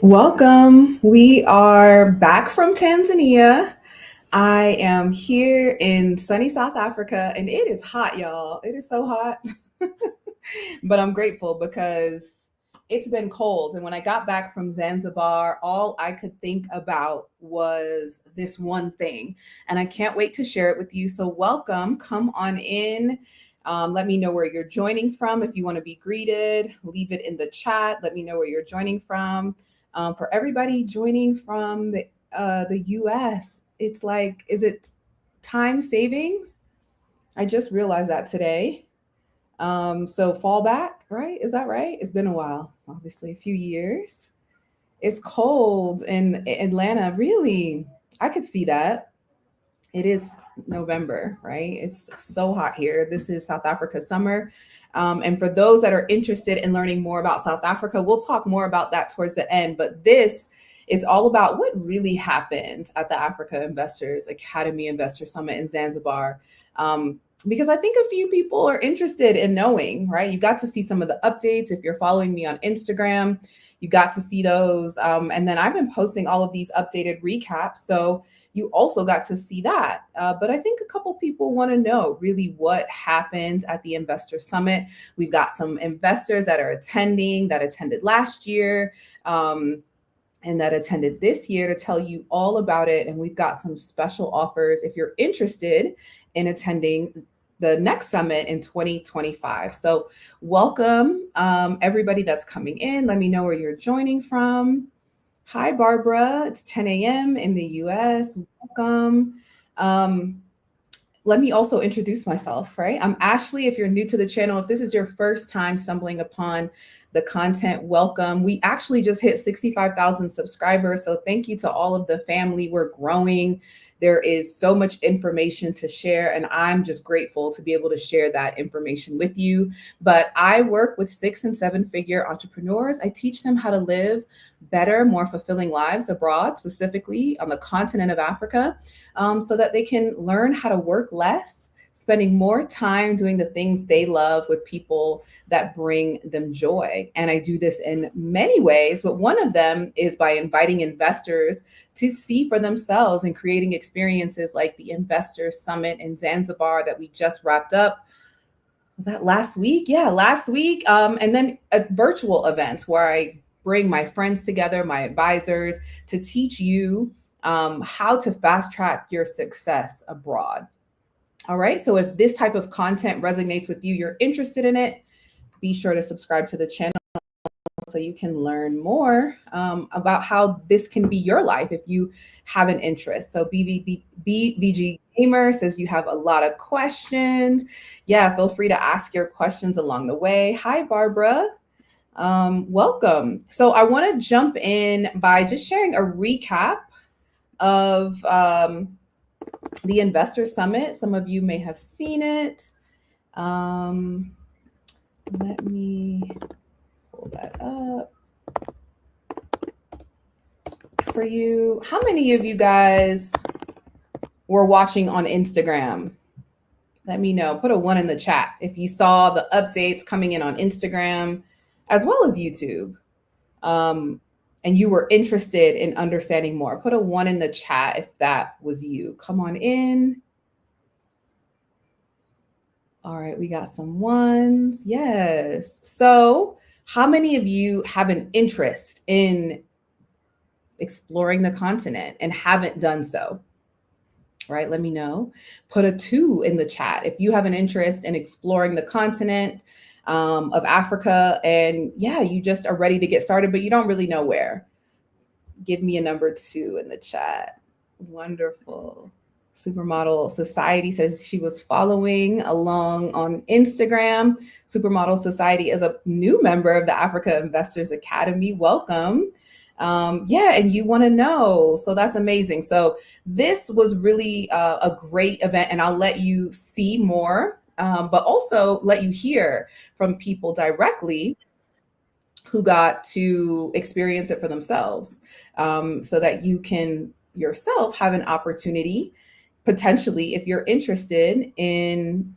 Welcome. We are back from Tanzania. I am here in sunny South Africa and it is hot, y'all. It is so hot. But I'm grateful because it's been cold. And when I got back from Zanzibar, all I could think about was this one thing. And I can't wait to share it with you. So, welcome. Come on in. Let me know where you're joining from. If you want to be greeted, leave it in the chat. Let me know where you're joining from. For everybody joining from the US, it's like, is it time savings? I just realized that today. So fall back, right? Is that right? It's been a while, obviously, a few years. It's cold in Atlanta. Really, I could see that. It is November, right? It's so hot here. This is South Africa summer. And for those that are interested in learning more about South Africa, we'll talk more about that towards the end. But this is all about what really happened at the Africa Investors Academy Investor Summit in Zanzibar. Because I think a few people are interested in knowing, right? You got to see some of the updates. If you're following me on Instagram, you got to see those. And then I've been posting all of these updated recaps. So you also got to see that. But I think a couple people want to know really what happened at the Investor Summit. We've got some investors that are attending, that attended last year. And that attended this year to tell you all about it. And we've got some special offers if you're interested in attending the next summit in 2025. So welcome everybody that's coming in. Let me know where you're joining from. Hi, Barbara. It's 10 a.m. in the US. Welcome. Let me also introduce myself, right? I'm Ashley. If you're new to the channel, if this is your first time stumbling upon the content, welcome. We actually just hit 65,000 subscribers. So thank you to all of the family. We're growing. There is so much information to share, and I'm just grateful to be able to share that information with you. But I work with 6 and 7 figure entrepreneurs. I teach them how to live better, more fulfilling lives abroad, specifically on the continent of Africa, so that they can learn how to work less, spending more time doing the things they love with people that bring them joy. And I do this in many ways, but one of them is by inviting investors to see for themselves and creating experiences like the Investor Summit in Zanzibar that we just wrapped up. Was that last week? Yeah, last week. And then virtual events where I bring my friends together, my advisors, to teach you how to fast track your success abroad. All right. So if this type of content resonates with you, you're interested in it, be sure to subscribe to the channel so you can learn more about how this can be your life if you have an interest. So BVG Gamer says you have a lot of questions. Yeah, feel free to ask your questions along the way. Hi, Barbara. Welcome. So I want to jump in by just sharing a recap of the Investor Summit. Some of you may have seen it. Let me pull that up for you. How many of you guys were watching on Instagram? Let me know. Put a 1 in the chat if you saw the updates coming in on Instagram as well as YouTube. And you were interested in understanding more. Put a 1 in the chat if that was you. Come on in. All right, we got some ones. Yes. So, how many of you have an interest in exploring the continent and haven't done so? Right, let me know. Put a 2 in the chat if you have an interest in exploring the continent of Africa and yeah, you just are ready to get started, but you don't really know where. Give me a number 2 in the chat. Wonderful. Supermodel Society says she was following along on Instagram. Supermodel Society is a new member of the Africa Investors Academy. Welcome. Yeah, and you want to know. So that's amazing. So this was really a great event, and I'll let you see more, but also let you hear from people directly who got to experience it for themselves, so that you can yourself have an opportunity potentially if you're interested in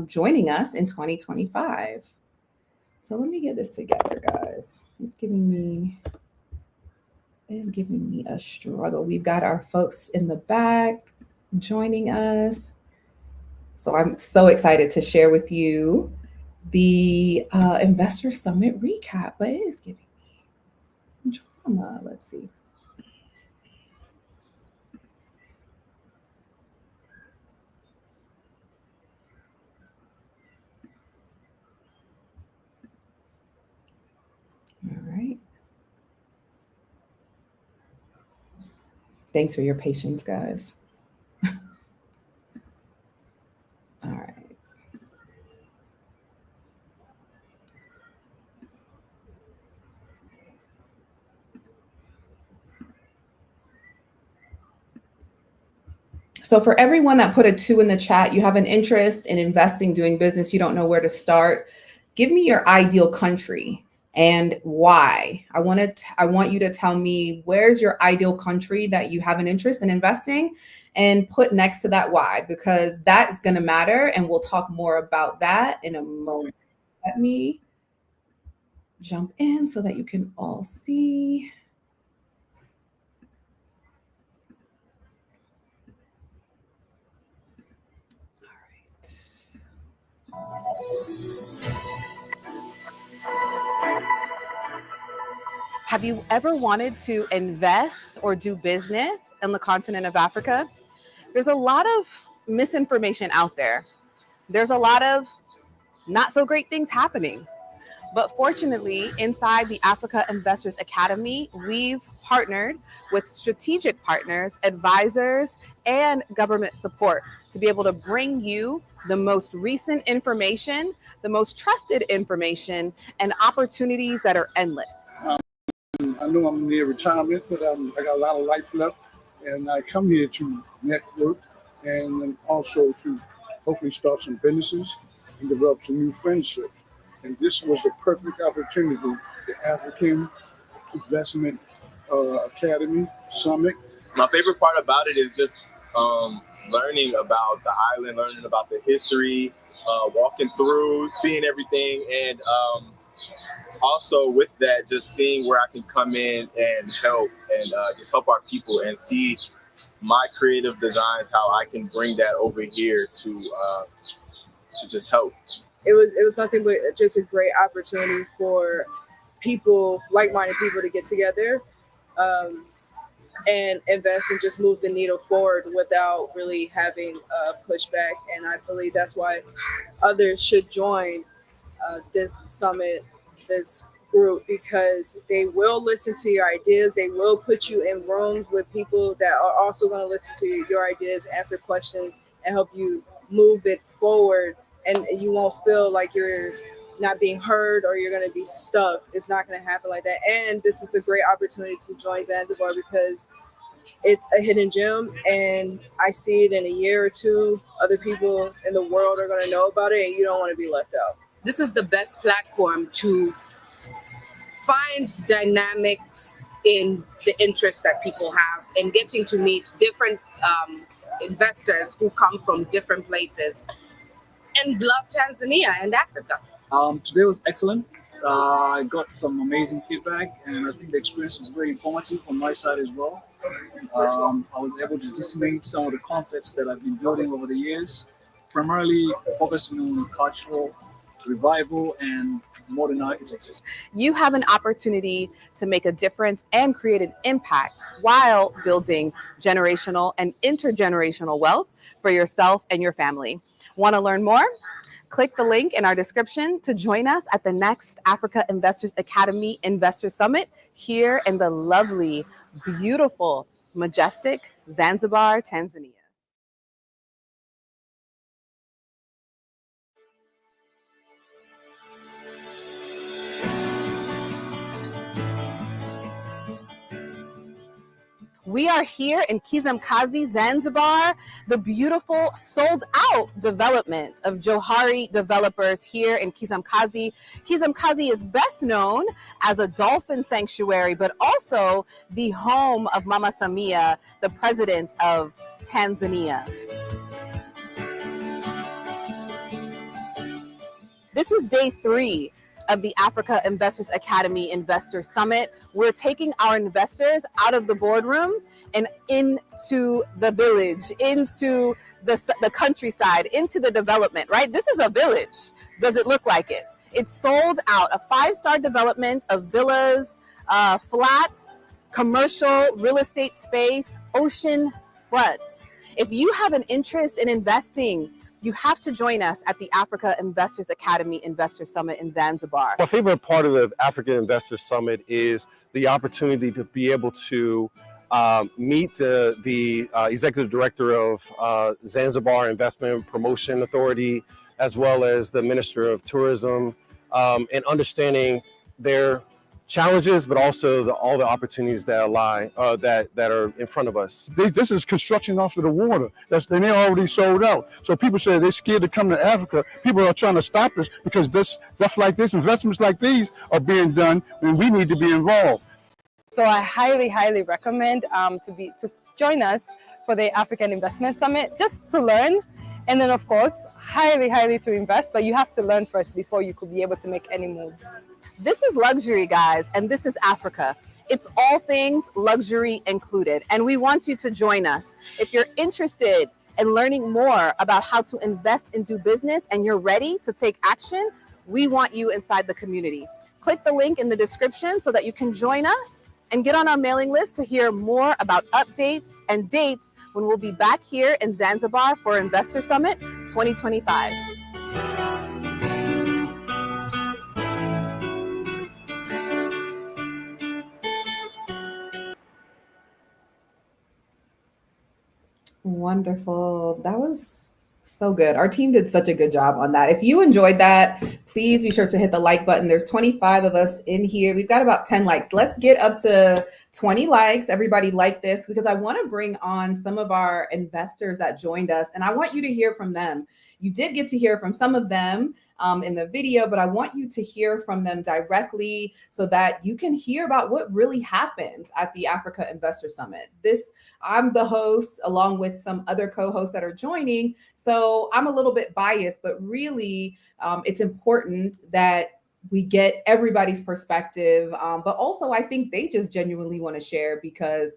joining us in 2025. So let me get this together, guys. It's giving me It is giving me a struggle. We've got our folks in the back joining us. So I'm so excited to share with you the Investor Summit recap, but it is giving me drama. Let's see. All right. Thanks for your patience, guys. All right. So for everyone that put a 2 in the chat, you have an interest in investing, doing business, you don't know where to start. Give me your ideal country and why. I want you to tell me where's your ideal country that you have an interest in investing and put next to that why, because that is going to matter and we'll talk more about that in a moment. Let me jump in so that you can all see. Have you ever wanted to invest or do business in the continent of Africa? There's a lot of misinformation out there. There's a lot of not so great things happening. But fortunately, inside the Africa Investors Academy, we've partnered with strategic partners, advisors, and government support to be able to bring you the most recent information, the most trusted information, and opportunities that are endless. I know I'm near retirement, but I got a lot of life left, and I come here to network and also to hopefully start some businesses and develop some new friendships. And this was the perfect opportunity, the African Investment Academy Summit. My favorite part about it is just learning about the island, learning about the history, walking through, seeing everything, and also with that, just seeing where I can come in and help and just help our people and see my creative designs, how I can bring that over here to just help. It was nothing but just a great opportunity for people, like-minded people, to get together and invest and just move the needle forward without really having pushback. And I believe that's why others should join this summit, this group, because they will listen to your ideas. They will put you in rooms with people that are also going to listen to your ideas, answer questions, and help you move it forward. And you won't feel like you're not being heard or you're going to be stuck. It's not going to happen like that. And this is a great opportunity to join Zanzibar because it's a hidden gem, and I see it in a year or two. Other people in the world are going to know about it, and you don't want to be left out. This is the best platform to find dynamics in the interests that people have and getting to meet different investors who come from different places and love Tanzania and Africa. Today was excellent. I got some amazing feedback, and I think the experience was very informative on my side as well. I was able to disseminate some of the concepts that I've been building over the years, primarily focusing on cultural revival and modern architecture. You have an opportunity to make a difference and create an impact while building generational and intergenerational wealth for yourself and your family. Want to learn more? Click the link in our description to join us at the next Africa Investors Academy Investor Summit here in the lovely, beautiful, majestic Zanzibar, Tanzania. We are here in Kizimkazi, Zanzibar, the beautiful sold out development of Johari Developers here in Kizimkazi. Kizimkazi is best known as a dolphin sanctuary, but also the home of Mama Samia, the president of Tanzania. This is day 3 of the Africa Investors Academy Investor Summit. We're taking our investors out of the boardroom and into the village, into the countryside, into the development, right? This is a village. Does it look like it? It's sold out, a 5-star development of villas, flats, commercial real estate space, ocean front. If you have an interest in investing, you have to join us at the Africa Investors Academy Investor Summit in Zanzibar. My favorite part of the African Investor Summit is the opportunity to be able to meet the executive director of Zanzibar Investment Promotion Authority, as well as the Minister of Tourism, and understanding their challenges, but also all the opportunities that lie that are in front of us. This is construction off of the water. They're already sold out. So people say they're scared to come to Africa. People are trying to stop us because stuff like this, investments like these are being done, and we need to be involved. So I highly recommend to join us for the African Investment Summit, just to learn, and then of course highly to invest. But you have to learn first before you could be able to make any moves. This is luxury, guys, and this is Africa. It's all things luxury included, and we want you to join us. If you're interested in learning more about how to invest and do business and you're ready to take action, we want you inside the community. Click the link in the description so that you can join us and get on our mailing list to hear more about updates and dates when we'll be back here in Zanzibar for Investor Summit 2025. Wonderful. That was so good. Our team did such a good job on that. If you enjoyed that, please be sure to hit the like button. There's 25 of us in here. We've got about 10 likes. Let's get up to 20 likes. Everybody like this, because I want to bring on some of our investors that joined us, and I want you to hear from them. You did get to hear from some of them in the video, but I want you to hear from them directly so that you can hear about what really happened at the Africa Investor Summit. I'm the host along with some other co-hosts that are joining. So I'm a little bit biased, but really it's important that we get everybody's perspective. But also I think they just genuinely want to share because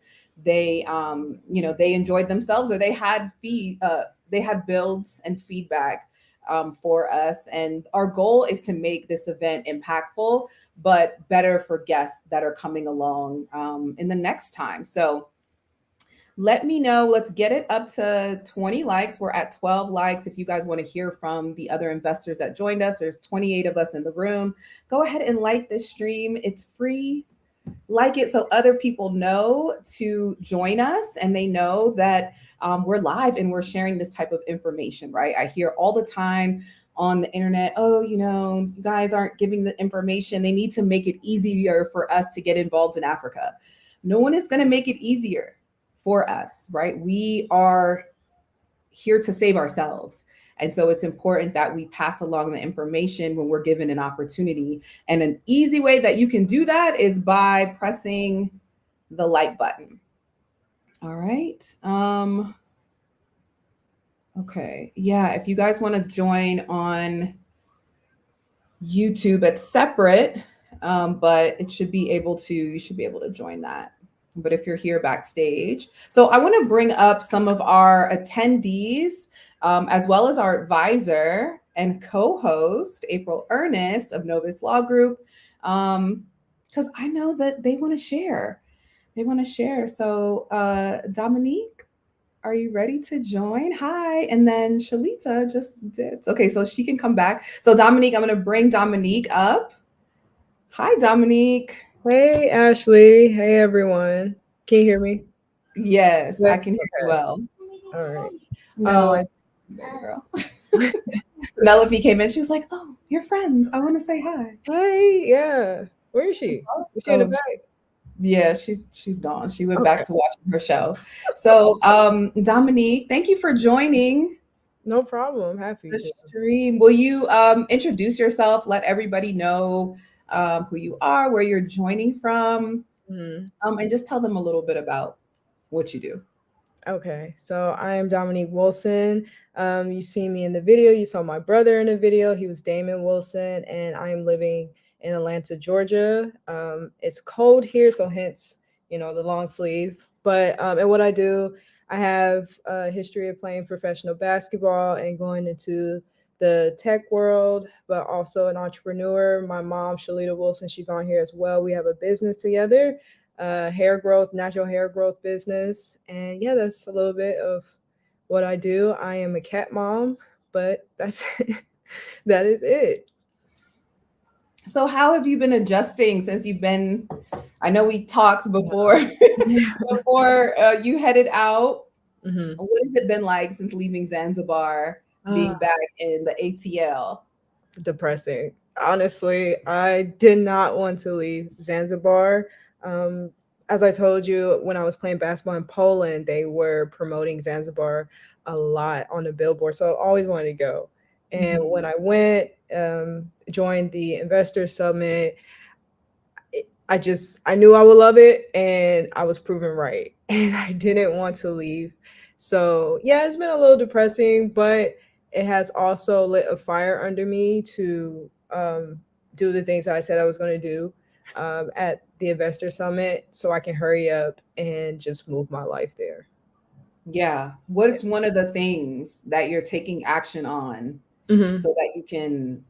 they enjoyed themselves, or they had builds and feedback for us. And our goal is to make this event impactful, but better for guests that are coming along in the next time. So let me know. Let's get it up to 20 likes. We're at 12 likes. If you guys want to hear from the other investors that joined us, there's 28 of us in the room. Go ahead and like this stream. It's free. Like it so other people know to join us, and they know that we're live and we're sharing this type of information, right? I hear all the time on the internet, oh, you guys aren't giving the information. They need to make it easier for us to get involved in Africa. No one is going to make it easier for us, right? We are here to save ourselves. And so it's important that we pass along the information when we're given an opportunity. And an easy way that you can do that is by pressing the like button. All right. Okay. Yeah. If you guys want to join on YouTube, it's separate, but you should be able to join that. But if you're here backstage, so I want to bring up some of our attendees, as well as our advisor and co-host, April Ernest of Novus Law Group, because I know that they want to share. So Dominique, are you ready to join? Hi. And then Shalita just dipped. Okay, so she can come back. So Dominique, I'm going to bring Dominique up. Hi, Dominique. Hey, Ashley. Hey, everyone. Can you hear me? Yes, Yeah. I can hear you well. All right. No, it's girl. Penelope came in. She was like, "Oh, you're friends. I want to say hi." Hey, yeah. Where is she? Is she in the back? Yeah, she's gone. She went back to watching her show. So, Dominique, thank you for joining. No problem. Happy the to. stream. Will you introduce yourself? Let everybody know who you are, where you're joining from, and just tell them a little bit about what you do. Okay, so I am Dominique Wilson. You see me in the video. You saw my brother in the video. He was Damon Wilson, and I am living in Atlanta, Georgia. It's cold here, so hence, the long sleeve. But and what I do, I have a history of playing professional basketball and going into the tech world, but also an entrepreneur. My mom, Shalita Wilson, she's on here as well. We have a business together, hair growth, natural hair growth business. And yeah, that's a little bit of what I do. I am a cat mom, but that's that is it. So how have you been adjusting since you've been? I know we talked before before you headed out. Mhm. What has it been like since leaving Zanzibar, being back in the ATL? Depressing. Honestly, I did not want to leave Zanzibar. Um, as I told you, when I was playing basketball in Poland, they were promoting Zanzibar a lot on the billboard. So I always wanted to go. And when I went, joined the Investor Summit, I knew I would love it, and I was proven right. And I didn't want to leave. So yeah, it's been a little depressing, but it has also lit a fire under me to do the things I said I was going to do at the Investor Summit, so I can hurry up and just move my life there. Yeah. What's one of the things that you're taking action on Mhm. so that you can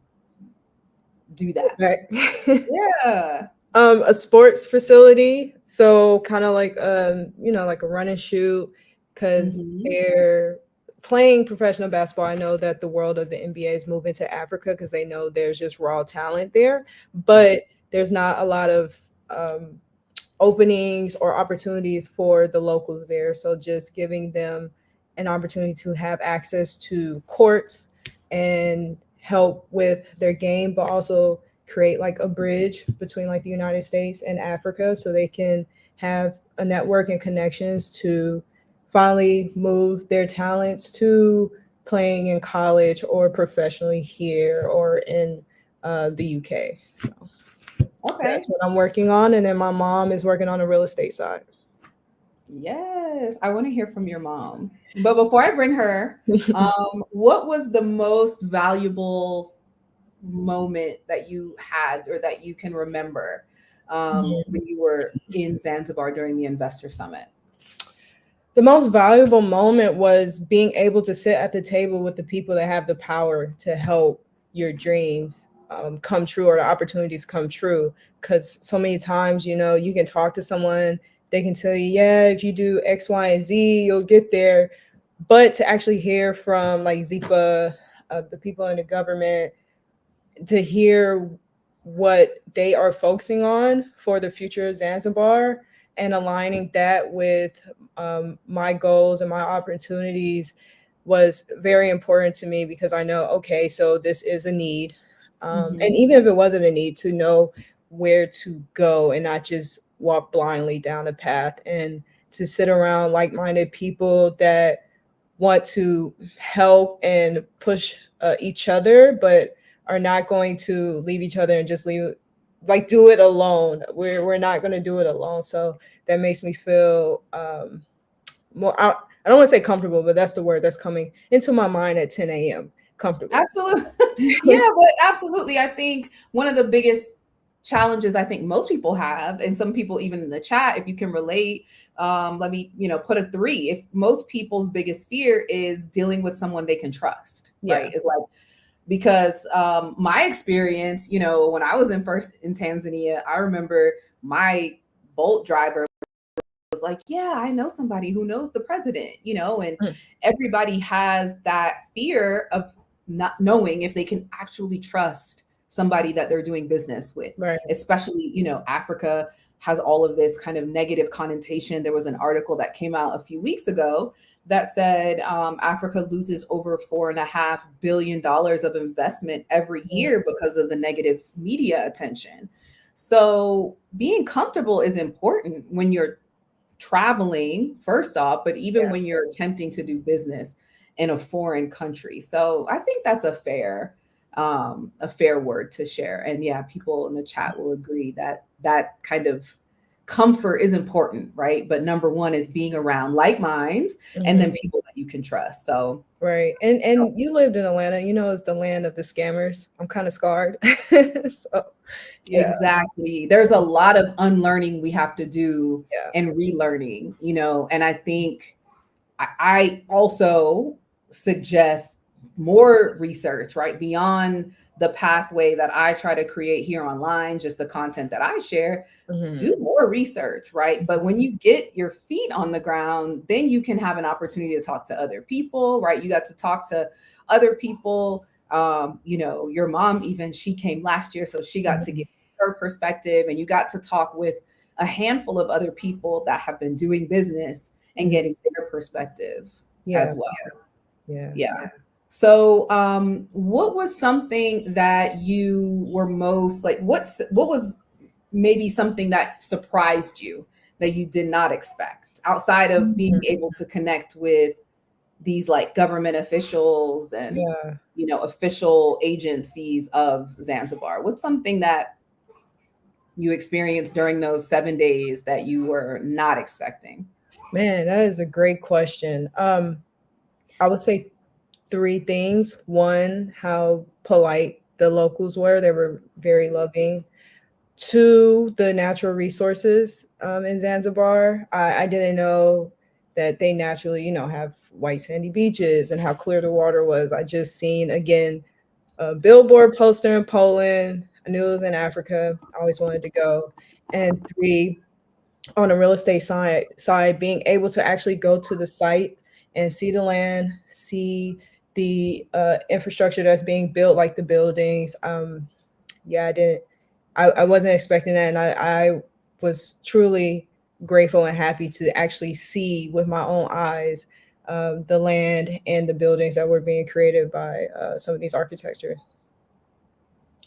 do that? Okay. Yeah. A sports facility, so kind of like like a run and shoot, because Mhm. they're playing professional basketball. I know that the world of the NBA is moving to Africa because they know there's just raw talent there, but there's not a lot of openings or opportunities for the locals there. So just giving them an opportunity to have access to courts and help with their game, but also create like a bridge between like the United States and Africa so they can have a network and connections to finally move their talents to playing in college or professionally here or in the UK. So Okay. that's what I'm working on. And then my mom is working on the real estate side. Yes. I want to hear from your mom. But before I bring her, what was the most valuable moment that you had or that you can remember when you were in Zanzibar during the Investor Summit? The most valuable moment was being able to sit at the table with the people that have the power to help your dreams come true or the opportunities come true. Because so many times, you can talk to someone, they can tell you, yeah, if you do X, Y, and Z, you'll get there. But to actually hear from like Zipa, the people in the government, to hear what they are focusing on for the future of Zanzibar and aligning that with my goals and my opportunities was very important to me because I know, okay, so this is a need. And even if it wasn't a need, to know where to go and not just walk blindly down a path, and to sit around like-minded people that want to help and push each other, but are not going to leave each other and just leave, like, do it alone. We're not going to do it alone. So that makes me feel more. I don't want to say comfortable, but that's the word that's coming into my mind at 10 a.m. Comfortable. Absolutely. Yeah, but absolutely. I think one of the biggest challenges I think most people have, and some people even in the chat, if you can relate, let me, put a 3. If most people's biggest fear is dealing with someone they can trust, Yeah. right? It's like, because my experience, when I was in Tanzania, I remember my Bolt driver was like, yeah, I know somebody who knows the president, and everybody has that fear of not knowing if they can actually trust somebody that they're doing business with, Right. especially, Africa has all of this kind of negative connotation. There was an article that came out a few weeks ago that said Africa loses over $4.5 billion of investment every year because of the negative media attention. So being comfortable is important when you're traveling, first off, but even Yeah. when you're attempting to do business in a foreign country. So I think that's a fair word to share. And yeah, people in the chat will agree that that kind of comfort is important, right? But number one is being around like minds and then people that you can trust. So Right. And you lived in Atlanta, it's the land of the scammers. I'm kind of scarred. So yeah. exactly. There's a lot of unlearning we have to do Yeah. and relearning, and I think I also suggest more research, right? Beyond the pathway that I try to create here online, just the content that I share, do more research, right? But when you get your feet on the ground, then you can have an opportunity to talk to other people, right? You got to talk to other people. Your mom, even she came last year, so she got to get her perspective, and you got to talk with a handful of other people that have been doing business and getting their perspective as well. Yeah. So, what was something that you were most like? What was maybe something that surprised you that you did not expect outside of being able to connect with these like government officials and official agencies of Zanzibar? What's something that you experienced during those 7 days that you were not expecting? Man, that is a great question. I would say three things. One, how polite the locals were. They were very loving. Two, the natural resources in Zanzibar. I didn't know that they naturally, have white sandy beaches and how clear the water was. I just seen, again, a billboard poster in Poland. I knew it was in Africa. I always wanted to go. And three, on the real estate side, being able to actually go to the site and see the land, see the infrastructure that's being built, like the buildings. I wasn't expecting that, and I was truly grateful and happy to actually see with my own eyes the land and the buildings that were being created by some of these architectures.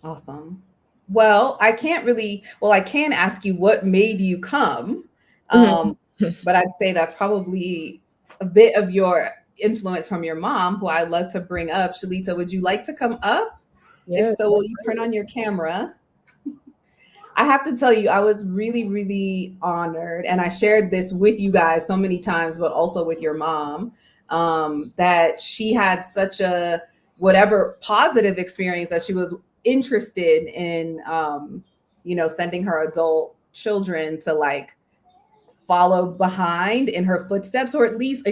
Awesome. Well, I can ask you what made you come. But I'd say that's probably a bit of your influence from your mom, who I'd love to bring up. Shalita, would you like to come up? If Yes. so, will you turn on your camera? I have to tell you, I was really, really honored, and I shared this with you guys so many times, but also with your mom, that she had such a whatever positive experience that she was interested in, sending her adult children to like follow behind in her footsteps, or at least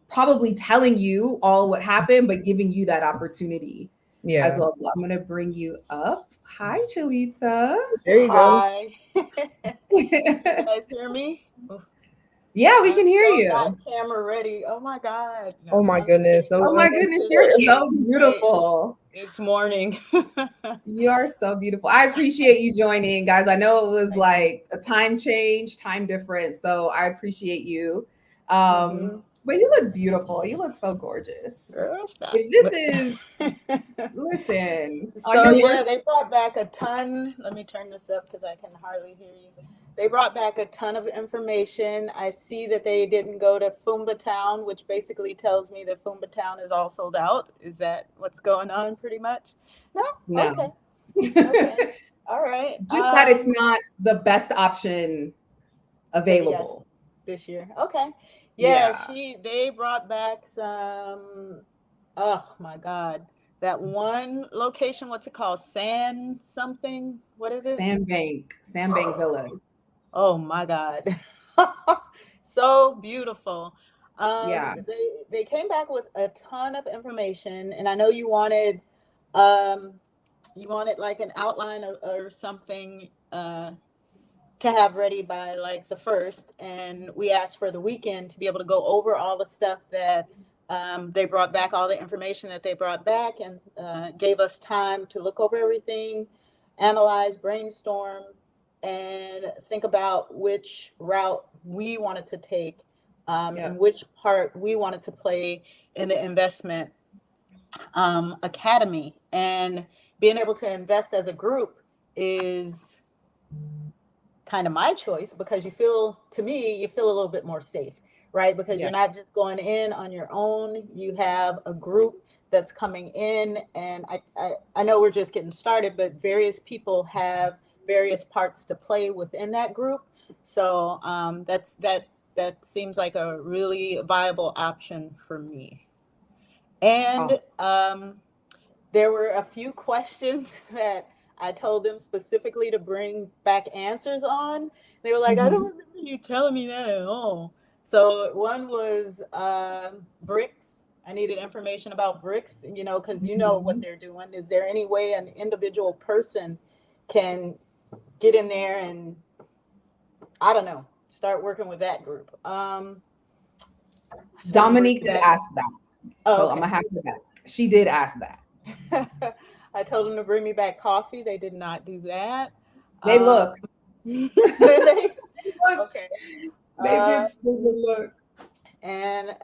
probably telling you all what happened, but giving you that opportunity as well. So I'm going to bring you up. Hi, Chalita. There you go. Hi. You guys hear me? Yeah, we can hear so you. Not camera ready. Oh my God. No, Oh my goodness. Oh my goodness, you're so beautiful. It's morning. You are so beautiful. I appreciate you joining, guys. I know it was like a time change, time difference. So I appreciate you. But you look beautiful. You look so gorgeous. Girl, stop. Listen. So yeah, they brought back a ton. Let me turn this up because I can hardly hear you. They brought back a ton of information. I see that they didn't go to Fumba Town, which basically tells me that Fumba Town is all sold out. Is that what's going on pretty much? No? Okay. Okay. All right. Just that it's not the best option available. This year. Okay. Yeah, they brought back some, oh my God. That one location, what's it called? Sand something? What is it? Sandbank Villas. Oh my God. So beautiful. They came back with a ton of information, and I know you wanted like an outline or something to have ready by like the 1st, and we asked for the weekend to be able to go over all the stuff that they brought back, all the information that they brought back, and gave us time to look over everything, analyze, brainstorm, and think about which route we wanted to take and which part we wanted to play in the investment academy. And being able to invest as a group is kind of my choice, because you feel a little bit more safe, right? Because you're not just going in on your own. You have a group that's coming in, and I know we're just getting started, but various people have various parts to play within that group. So that seems like a really viable option for me. And there were a few questions that I told them specifically to bring back answers on. They were like, I don't remember you telling me that at all. So one was BRICS. I needed information about BRICS, you know, because you know what they're doing. Is there any way an individual person can get in there and, I don't know, start working with that group? Dominique did ask that. Oh, so okay. I'm going to have to back. She did ask that. I told them to bring me back coffee. They did not do that. They looked. They looked. Okay. They did still look. And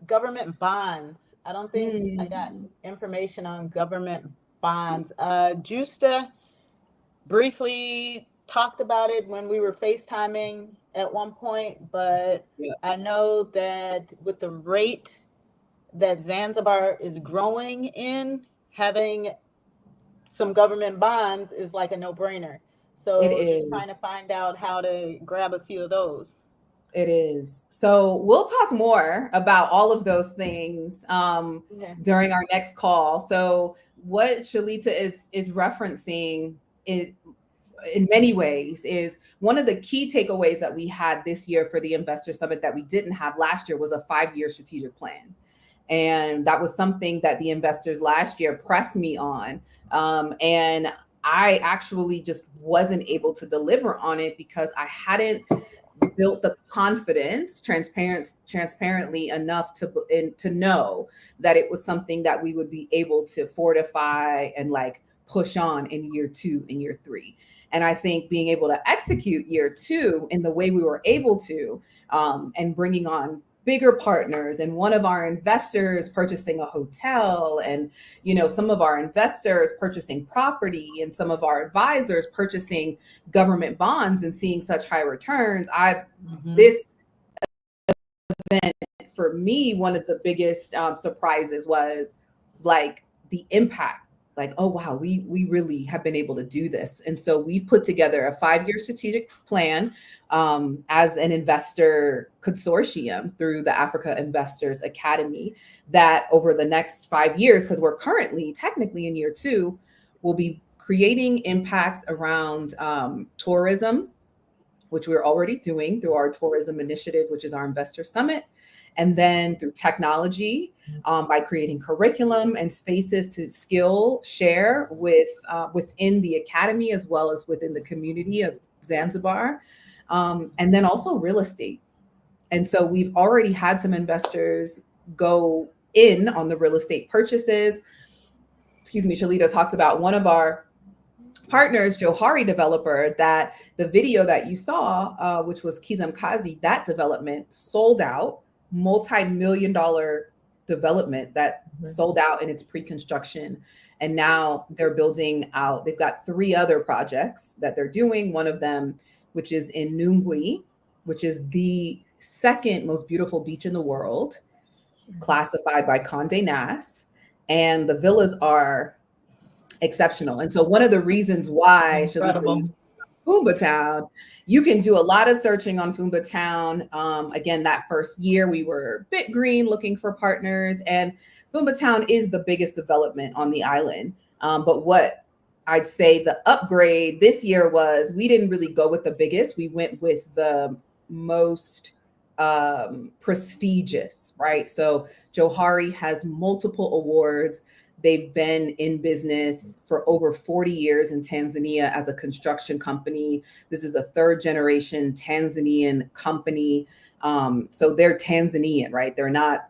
government bonds. I don't think I got information on government bonds. Justa briefly talked about it when we were FaceTiming at one point, but I know that with the rate that Zanzibar is growing in, having some government bonds is like a no-brainer. So just trying to find out how to grab a few of those. It is. So we'll talk more about all of those things during our next call. So what Shalita is referencing in many ways is one of the key takeaways that we had this year for the Investor Summit that we didn't have last year was a 5-year strategic plan. And that was something that the investors last year pressed me on. And I actually just wasn't able to deliver on it because I hadn't built the confidence transparently enough to know that it was something that we would be able to fortify and like push on in year 2 and year 3. And I think being able to execute year 2 in the way we were able to, and bringing on bigger partners, and one of our investors purchasing a hotel, and some of our investors purchasing property, and some of our advisors purchasing government bonds and seeing such high returns. This event for me, one of the biggest surprises was like the impact. Like, oh wow, we really have been able to do this. And so we've put together a 5-year strategic plan as an investor consortium through the Africa Investors Academy, that over the next 5 years, because we're currently technically in year 2, we'll be creating impacts around tourism, which we're already doing through our tourism initiative, which is our Investor Summit. And then through technology, by creating curriculum and spaces to skill share within the academy, as well as within the community of Zanzibar, and then also real estate. And so we've already had some investors go in on the real estate purchases. Excuse me, Shalita talks about one of our partners, Johari developer, that the video that you saw, which was Kizamkazi, that development sold out, multi-million-dollar development that sold out in its pre-construction. And now they're building out. They've got 3 other projects that they're doing. One of them, which is in Nungwi, which is the 2nd most beautiful beach in the world, classified by Condé Nast. And the villas are exceptional. And so one of the reasons why Fumba Town, you can do a lot of searching on Fumba Town. Again, that first year we were a bit green looking for partners, and Fumba Town is the biggest development on the island. But what I'd say the upgrade this year was we didn't really go with the biggest. We went with the most prestigious, right? So Johari has multiple awards. They've been in business for over 40 years in Tanzania as a construction company. This is a 3rd generation Tanzanian company. So they're Tanzanian, right? They're not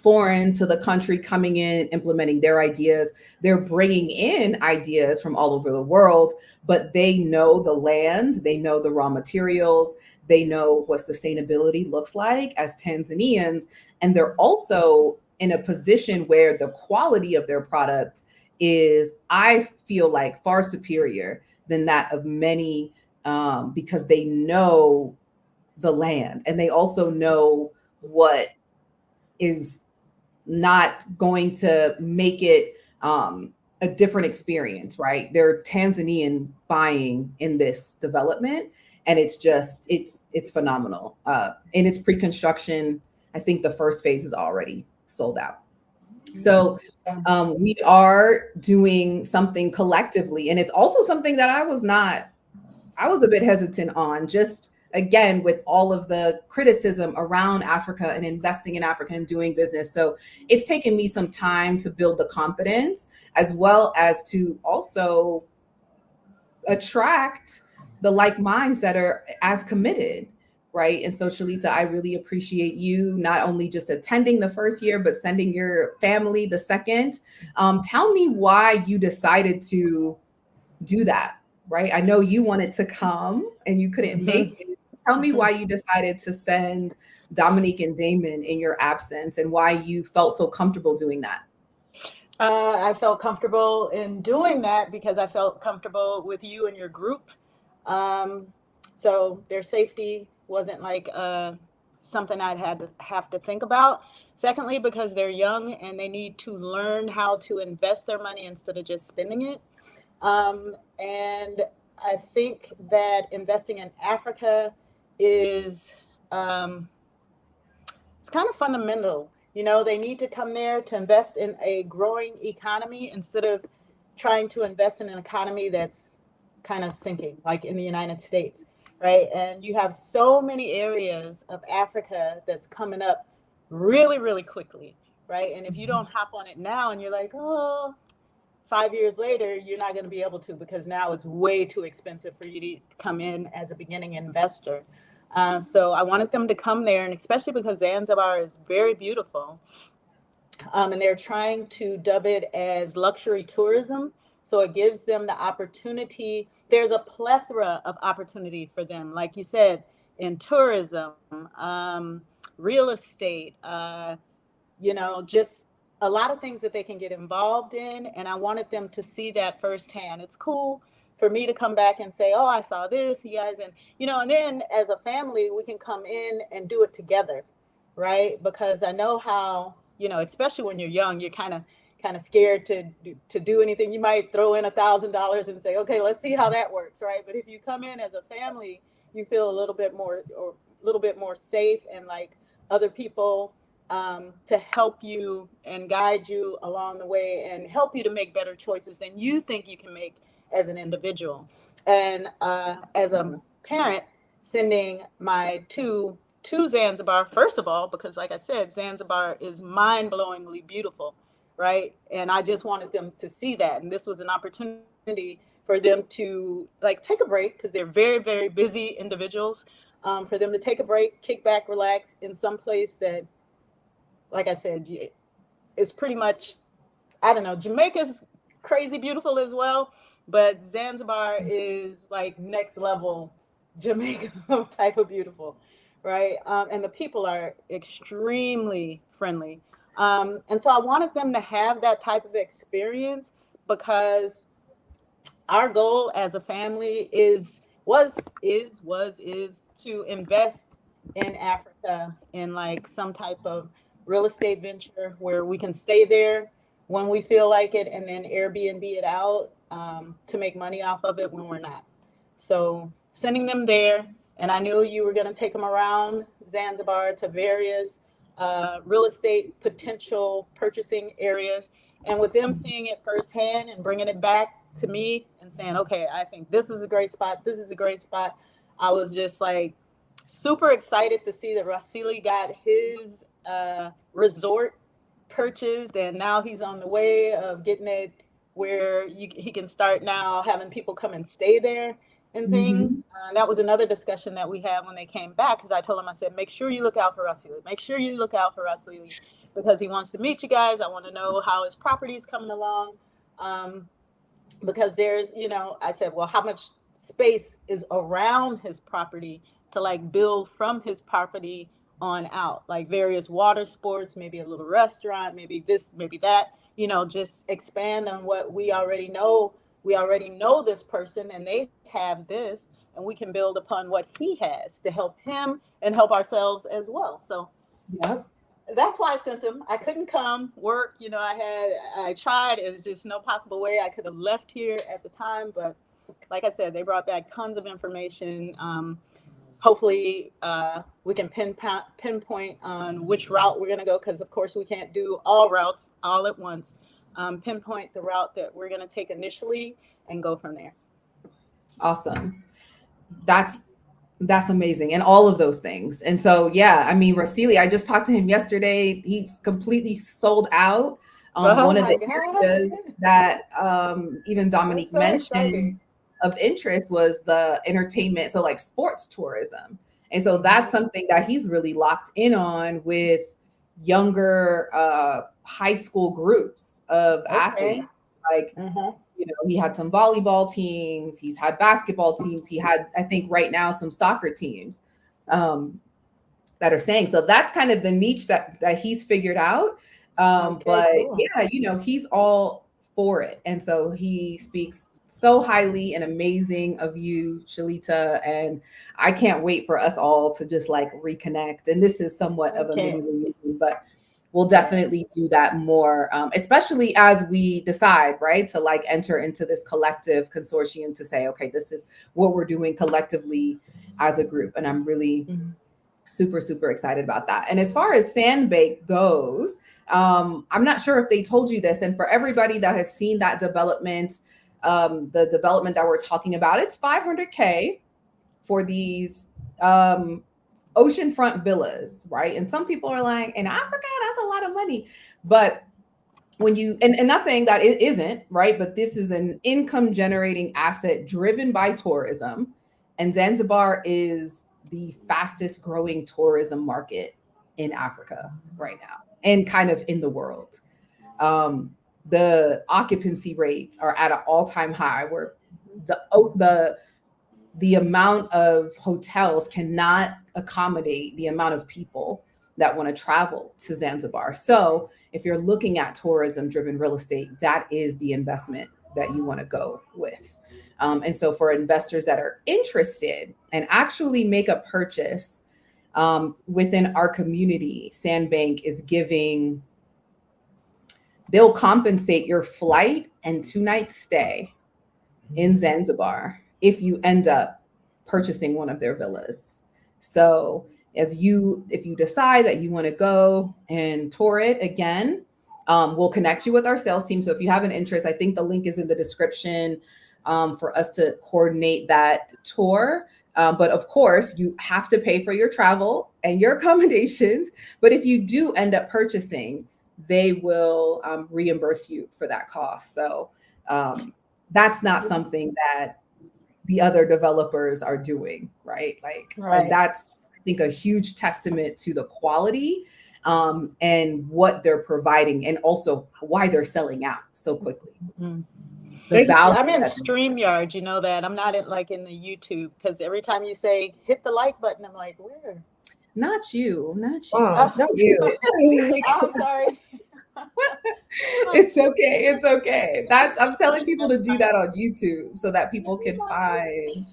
foreign to the country, coming in, implementing their ideas. They're bringing in ideas from all over the world, but they know the land, they know the raw materials, they know what sustainability looks like as Tanzanians. And they're also in a position where the quality of their product is, I feel like, far superior than that of many, because they know the land, and they also know what is not going to make it a a different experience, right? They're Tanzanian buying in this development, and it's phenomenal. In its pre-construction, I think the first phase is already sold out. So we are doing something collectively, and it's also something that I was a bit hesitant on, just again with all of the criticism around Africa and investing in Africa and doing business. So it's taken me some time to build the confidence, as well as to also attract the like minds that are as committed, right? And so, Shalita, I really appreciate you not only just attending the first year, but sending your family the second. Tell me why you decided to do that, right? I know you wanted to come and you couldn't make it. Tell me why you decided to send Dominique and Damon in your absence, and why you felt so comfortable doing that. I felt comfortable in doing that because I felt comfortable with you and your group. So their safety wasn't like something I'd have to think about. Secondly, because they're young and they need to learn how to invest their money instead of just spending it. And I think that investing in Africa is it's kind of fundamental. You know, they need to come there to invest in a growing economy instead of trying to invest in an economy that's kind of sinking, like in the United States, right? And you have so many areas of Africa that's coming up really, really quickly, right? And if you don't hop on it now and you're like, oh, 5 years later, you're not going to be able to, because now it's way too expensive for you to come in as a beginning investor. So I wanted them to come there, and especially because Zanzibar is very beautiful. And they're trying to dub it as luxury tourism. So it gives them the opportunity. There's a plethora of opportunity for them, like you said, in tourism, real estate, just a lot of things that they can get involved in. And I wanted them to see that firsthand. It's cool for me to come back and say, oh, I saw this, you guys. And, and then as a family, we can come in and do it together, right? Because I know how, especially when you're young, you're kind of scared to do anything. You might throw in $1,000 and say, okay, let's see how that works, right? But if you come in as a family, you feel a little bit more safe, and like other people to help you and guide you along the way and help you to make better choices than you think you can make as an individual. And as a parent, sending my two to Zanzibar, first of all, because like I said, Zanzibar is mind-blowingly beautiful, right? And I just wanted them to see that. And this was an opportunity for them to take a break, because they're very, very busy individuals, for them to take a break, kick back, relax in some place that, like I said, is pretty much, I don't know, Jamaica's crazy beautiful as well, but Zanzibar is like next level Jamaica type of beautiful, right? And the people are extremely friendly. And so I wanted them to have that type of experience, because our goal as a family is to invest in Africa in like some type of real estate venture where we can stay there when we feel like it, and then Airbnb it out to make money off of it when we're not. So sending them there, and I knew you were going to take them around Zanzibar to various real estate potential purchasing areas, and with them seeing it firsthand and bringing it back to me and saying, okay, I think this is a great spot. This is a great spot. I was just like super excited to see that Rasili got his resort purchased, and now he's on the way of getting it where he can start now having people come and stay there and things. That was another discussion that we had when they came back, because I told him, I said, make sure you look out for Rasili. Make sure you look out for Rasili, because he wants to meet you guys. I want to know how his property is coming along. Because there's, I said, well, how much space is around his property to like build from his property on out, like various water sports, maybe a little restaurant, maybe this, maybe that, just expand on what we already know. We already know this person and they have this, and we can build upon what he has to help him and help ourselves as well. So Yep. that's why I sent them. I couldn't come work. You know, I tried. It was just no possible way I could have left here at the time. But like I said, they brought back tons of information. Hopefully, we can pinpoint on which route we're going to go, because of course we can't do all routes all at once. Pinpoint the route that we're going to take initially and go from there. Awesome. That's amazing. And all of those things. And so, yeah, I mean, Rasili, I just talked to him yesterday. He's completely sold out. One of the areas that even Dominique mentioned of interest was the entertainment. So like sports tourism. And so that's something that he's really locked in on with younger high school groups of athletes. Like, you know, he had some volleyball teams, he's had basketball teams, he had, I think right now, some soccer teams that are saying. So that's kind of the niche that he's figured out. But cool. Yeah, you know, he's all for it. And so he speaks so highly and amazing of you, Shalita. And I can't wait for us all to just like reconnect. And this is somewhat of a mini reunion, but we'll definitely do that more, especially as we decide, right, to like enter into this collective consortium to say, okay, this is what we're doing collectively as a group. And I'm really super, super excited about that. And as far as Sandbank goes, I'm not sure if they told you this. And for everybody that has seen that development, the development that we're talking about, it's $500K for these oceanfront villas, right? And some people are like, in Africa, that's a lot of money. But when you, and not saying that it isn't, right? But this is an income generating asset driven by tourism. And Zanzibar is the fastest growing tourism market in Africa right now and kind of in the world. The occupancy rates are at an all-time high where the amount of hotels cannot accommodate the amount of people that want to travel to Zanzibar. So if you're looking at tourism-driven real estate, that is the investment that you want to go with. And so for investors that are interested and actually make a purchase within our community, Sandbank is giving, they'll compensate your flight and 2-night stay in Zanzibar if you end up purchasing one of their villas. So if you decide that you want to go and tour it again, we'll connect you with our sales team. So if you have an interest, I think the link is in the description for us to coordinate that tour. But of course, you have to pay for your travel and your accommodations. But if you do end up purchasing, they will reimburse you for that cost. So that's not something that the other developers are doing, right? Like that's, I think, a huge testament to the quality and what they're providing, and also why they're selling out so quickly. I'm in StreamYard, you know that. I'm not in the YouTube, because every time you say hit the like button, I'm like, where? Not you. Oh, not you. I'm sorry. It's okay. It's okay. I'm telling people to do that on YouTube so that people can find.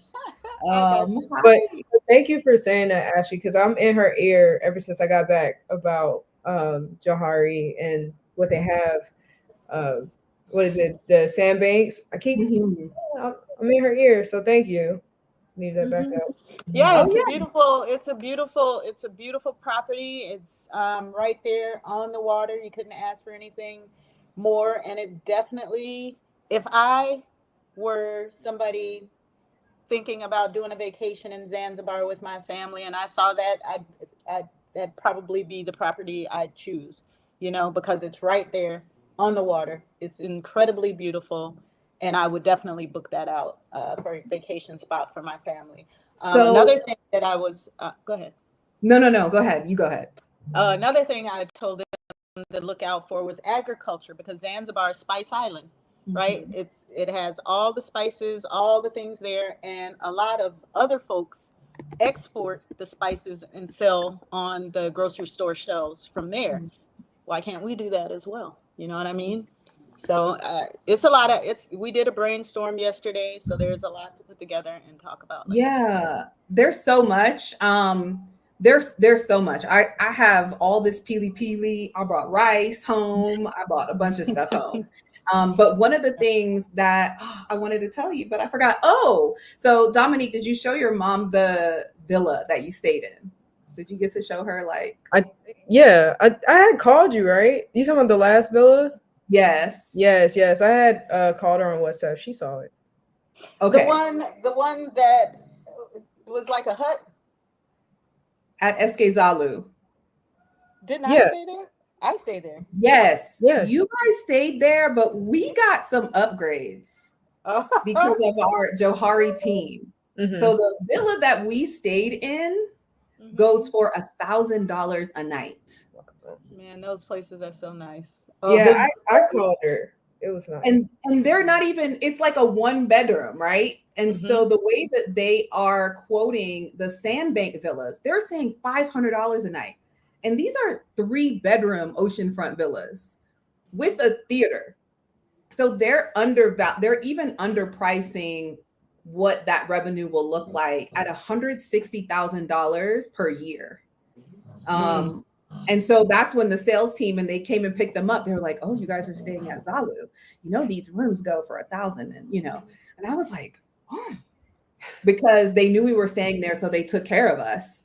But thank you for saying that, Ashley, because I'm in her ear ever since I got back about Johari and what they have. What is it? The Sandbanks. I keep I'm in her ear, so thank you. Need that back up. Yeah, it's a beautiful property. It's right there on the water. You couldn't ask for anything more. And it definitely, if I were somebody thinking about doing a vacation in Zanzibar with my family and I saw that, that'd probably be the property I'd choose, because it's right there on the water. It's incredibly beautiful. And I would definitely book that out for a vacation spot for my family. So another thing that I was, go ahead. No, go ahead. You go ahead. Another thing I told them to look out for was agriculture, because Zanzibar is Spice Island, right? It has all the spices, all the things there. And a lot of other folks export the spices and sell on the grocery store shelves from there. Why can't we do that as well? You know what I mean? So it's a lot of, we did a brainstorm yesterday, so there's a lot to put together and talk about. Yeah, there's so much. There's so much. I have all this peely peely. I brought rice home. I bought a bunch of stuff home. But one of the things that I wanted to tell you, but I forgot. Oh, so Dominique, did you show your mom the villa that you stayed in? Did you get to show her like? Yeah, I had called you, right? You talking about the last villa? Yes. Yes. I had called her on WhatsApp. She saw it. Okay. The one that was like a hut. At Eskezalu. Didn't I stay there? I stayed there. Yes. You guys stayed there, but we got some upgrades because of our Johari team. So the villa that we stayed in goes for $1,000 a night. Man, those places are so nice. Yeah, I called her. It was nice. And they're not even, it's like a 1-bedroom, right? And so the way that they are quoting the Sandbank villas, they're saying $500 a night. And these are 3-bedroom oceanfront villas with a theater. So they're even underpricing what that revenue will look like at $160,000 per year. And so that's when the sales team, and they came and picked them up. They were like, "Oh, you guys are staying at Zalu. These rooms go for $1,000." And I was like, "Oh," because they knew we were staying there, so they took care of us.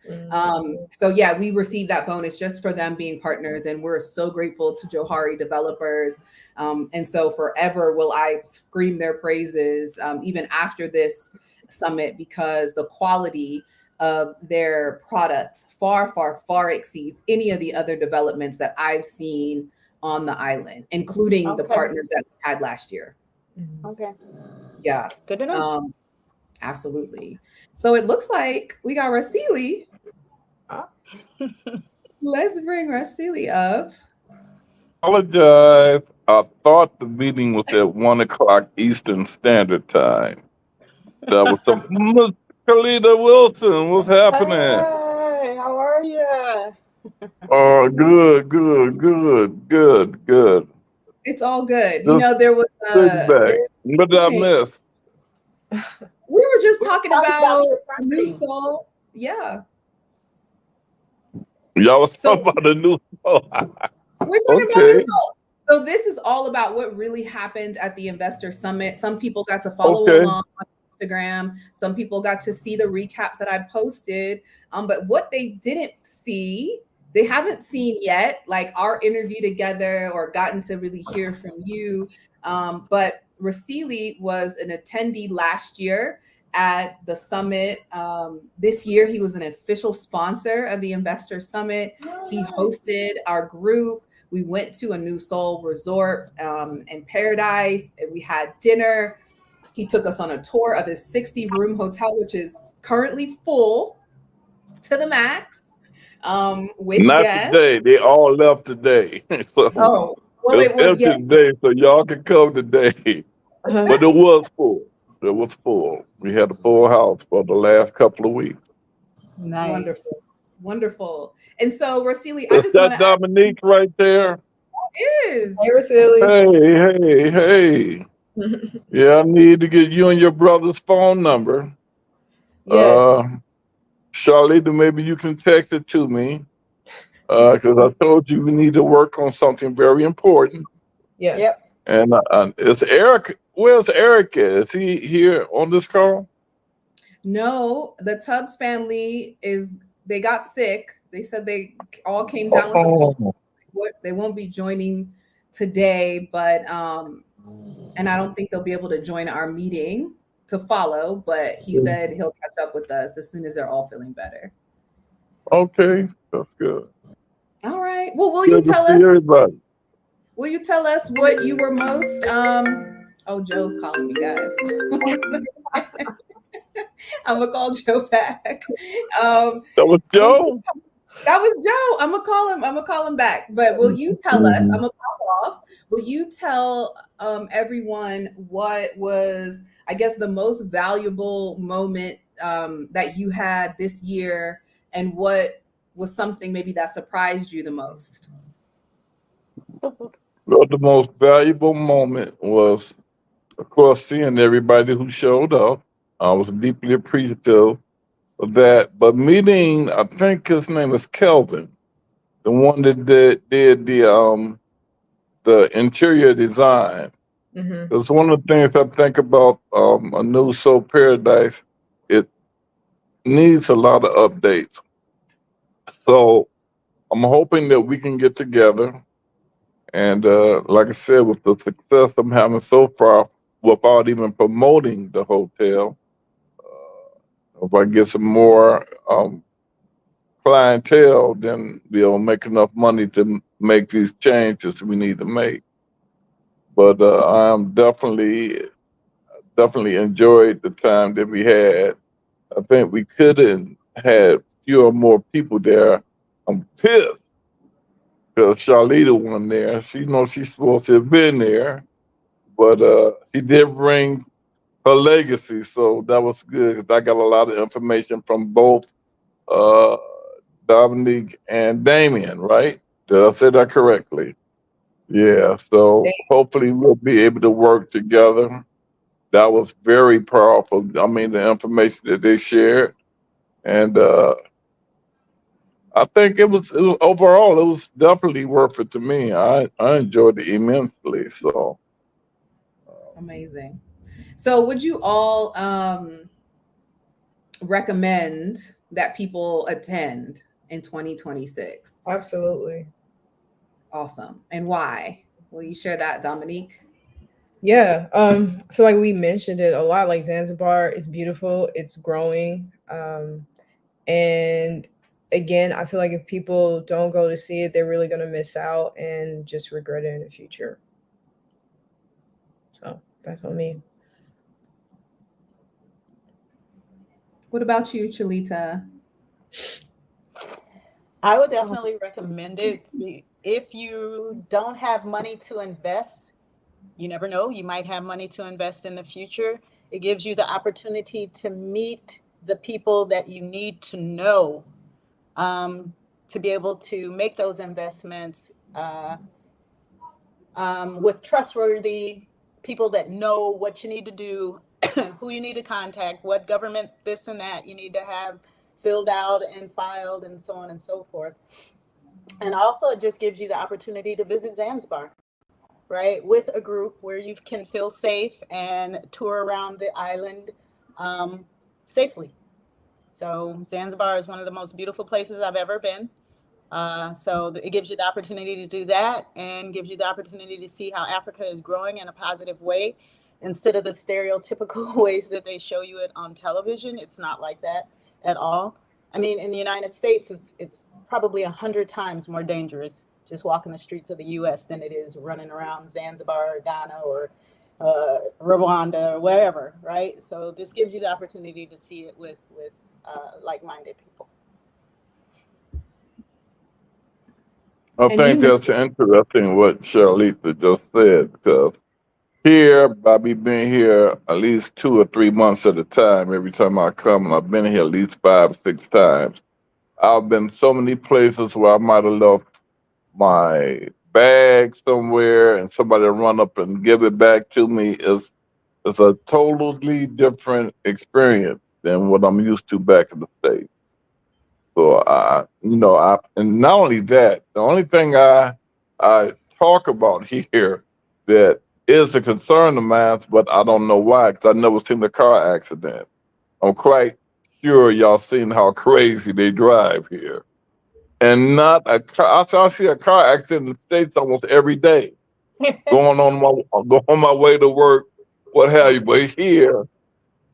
So yeah, we received that bonus just for them being partners, and we're so grateful to Johari developers. And so forever will I scream their praises, even after this summit, because the quality of their products far, far, far exceeds any of the other developments that I've seen on the island, including the partners that we had last year. Okay. Yeah. Good to know. Absolutely. So it looks like we got Rasili. Let's bring Rasili up. Apologize. I thought the meeting was at 1:00 Eastern Standard Time. That was the Miss Kalita Wilson. What's happening? Hey, how are you? Oh, good. It's all good. Just There was back. What did I miss? We were just talking about New Soul. Yeah. Y'all was talking about the new soul. We're talking about New Soul. So this is all about what really happened at the Investor Summit. Some people got to follow along on Instagram. Some people got to see the recaps that I posted. But what they didn't see, they haven't seen yet, like our interview together or gotten to really hear from you. But Rasili was an attendee last year at the summit. This year, he was an official sponsor of the Investor Summit. He hosted our group. We went to a New Soul resort in Paradise. We had dinner. He took us on a tour of his 60-room hotel, which is currently full to the max. With Not guests. today. They all left today. Well, it was today, so y'all can come today. But it was full. We had a full house for the last couple of weeks. Nice. Wonderful. And so, Rasili, I just want to Dominique right there. It is. Hey, Rasili. Hey. Yeah, I need to get you and your brother's phone number. Yes. Charlotte, maybe you can text it to me. Because I told you we need to work on something very important. Yes. Yep. And is Eric, where's Eric? Is he here on this call? No, the Tubbs family they got sick. They said they all came down with the cold. They won't be joining today, but and I don't think they'll be able to join our meeting to follow, but he said he'll catch up with us as soon as they're all feeling better. Okay, that's good. All right. Well, will you tell us what you were most oh, Joe's calling me, guys. I'm gonna call Joe back. That was Joe? That was Joe. I'm gonna call him back. But will you tell us? I'm gonna pop off. Will you tell everyone what was, I guess, the most valuable moment that you had this year, and what was something maybe that surprised you the most? Well, the most valuable moment was, of course, seeing everybody who showed up. I was deeply appreciative but meeting, I think his name is Kelvin, the one that did the interior design. Hmm. It's one of the things I think about a new soul paradise. It needs a lot of updates. So I'm hoping that we can get together. And like I said, with the success I'm having so far, without even promoting the hotel, if I get some more clientele, then we'll make enough money to make these changes we need to make. But I'm definitely enjoyed the time that we had. I think we could have had fewer more people there. I'm pissed because Charlita wasn't there. She knows she's supposed to have been there, but she did bring her legacy, so that was good. 'Cause I got a lot of information from both uh, Dominique and Damien, right? Did I say that correctly? Yeah, so hopefully we'll be able to work together. That was very powerful. I mean, the information that they shared, and I think it was overall it was definitely worth it to me. I enjoyed it immensely. So Amazing. So, would you all recommend that people attend in 2026? Absolutely. Awesome. And why? Will you share that, Dominique? Yeah. I feel like we mentioned it a lot. Like Zanzibar is beautiful. It's growing. And again, I feel like if people don't go to see it, they're really gonna miss out and just regret it in the future. So that's on me. What about you, Chalita? I would definitely recommend it. If you don't have money to invest, you never know, you might have money to invest in the future. It gives you the opportunity to meet the people that you need to know, to be able to make those investments with trustworthy people that know what you need to do, who you need to contact, what government this and that you need to have filled out and filed, and so on and so forth. And also, it just gives you the opportunity to visit Zanzibar, right, with a group where you can feel safe and tour around the island safely. So Zanzibar is one of the most beautiful places I've ever been. So it gives you the opportunity to do that, and gives you the opportunity to see how Africa is growing in a positive way instead of the stereotypical ways that they show you it on television. It's not like that at all. I mean, in the United States, it's probably 100 times more dangerous just walking the streets of the U.S. than it is running around Zanzibar or Ghana or Rwanda or wherever, right? So this gives you the opportunity to see it with like-minded people. I And you think that's mentioned, interesting what Charlita just said because here, by me being here at least 2 or 3 months at a time, every time I come, and I've been here at least 5 or 6 times. I've been so many places where I might have left my bag somewhere and somebody run up and give it back to me. Is a totally different experience than what I'm used to back in the States. So and not only that, the only thing I talk about here that is a concern of mine, but I don't know why, because I've never seen a car accident. I'm quite sure y'all seen how crazy they drive here, and not a car. I see a car accident in the States almost every day, going on my way to work, what have you. But here,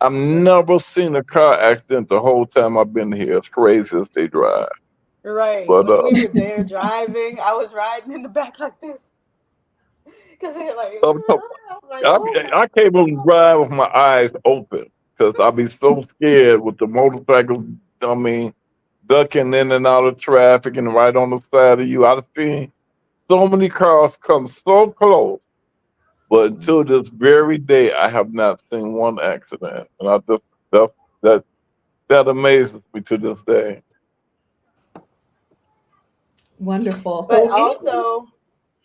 I've never seen a car accident the whole time I've been here. As crazy as they drive. Right. But When we were there driving, I was riding in the back like this because they're like, I'm talking- I was like, oh my I can't even drive with my eyes open because I be so scared with the motorcycles. I mean, ducking in and out of traffic and right on the side of you. I've seen so many cars come so close, but until this very day, I have not seen one accident, and I just that that that amazes me to this day. wonderful. But So, anybody, also,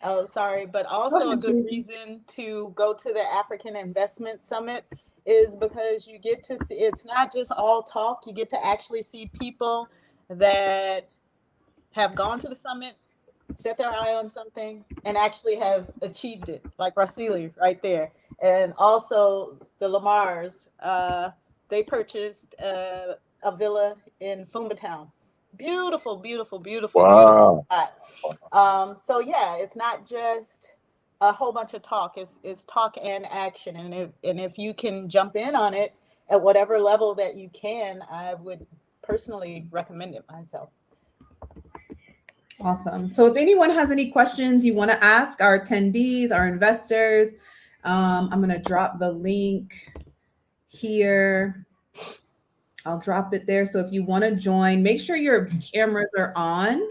oh, sorry, but go also a ahead, good Chalita. reason to go to the African Investment Summit is because you get to see, it's not just all talk. You get to actually see people that have gone to the summit, set their eye on something, and actually have achieved it, like Rasili right there. And also the Lamars, they purchased a villa in Fumba Town. Beautiful, beautiful, beautiful, beautiful Wow. spot. So yeah, it's not just a whole bunch of talk. It's talk and action. And if you can jump in on it at whatever level that you can, I would personally recommend it myself. Awesome. So if anyone has any questions you want to ask our attendees, our investors, I'm going to drop the link here. I'll drop it there. So if you want to join, make sure your cameras are on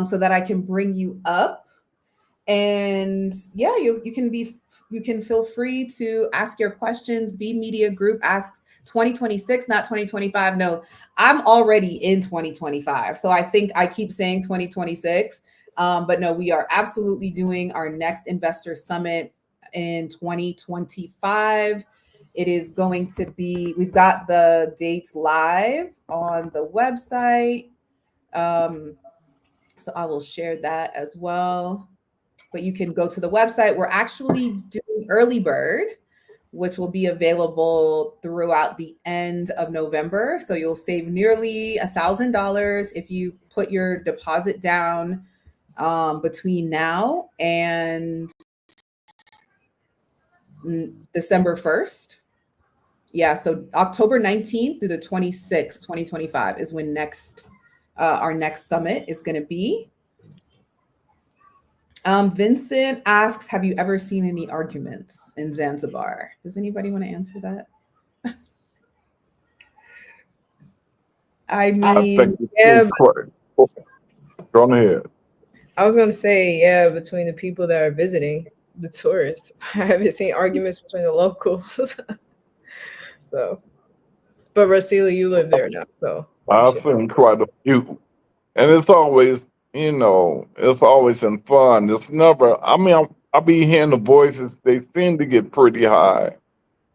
so that I can bring you up. And yeah, you can feel free to ask your questions. B Media Group asks 2026, not 2025. No, I'm already in 2025. So I think I keep saying 2026. But no, we are absolutely doing our next investor summit in 2025. It is going to be, we've got the dates live on the website. So I will share that as well. But you can go to the website. We're actually doing early bird, which will be available throughout the end of November. So you'll save nearly $1,000 if you put your deposit down between now and December 1st. Yeah, so October 19th through the 26th, 2025 is when our next summit is going to be. Vincent asks, have you ever seen any arguments in Zanzibar? Does anybody want to answer that? I mean, yeah. Go ahead. I was going to say, yeah, between the people that are visiting, the tourists. I haven't seen arguments between the locals. So, but Rasila, you live there now, so. I've seen quite a few. And it's always, it's always in fun. It's never, I be hearing the voices, they seem to get pretty high,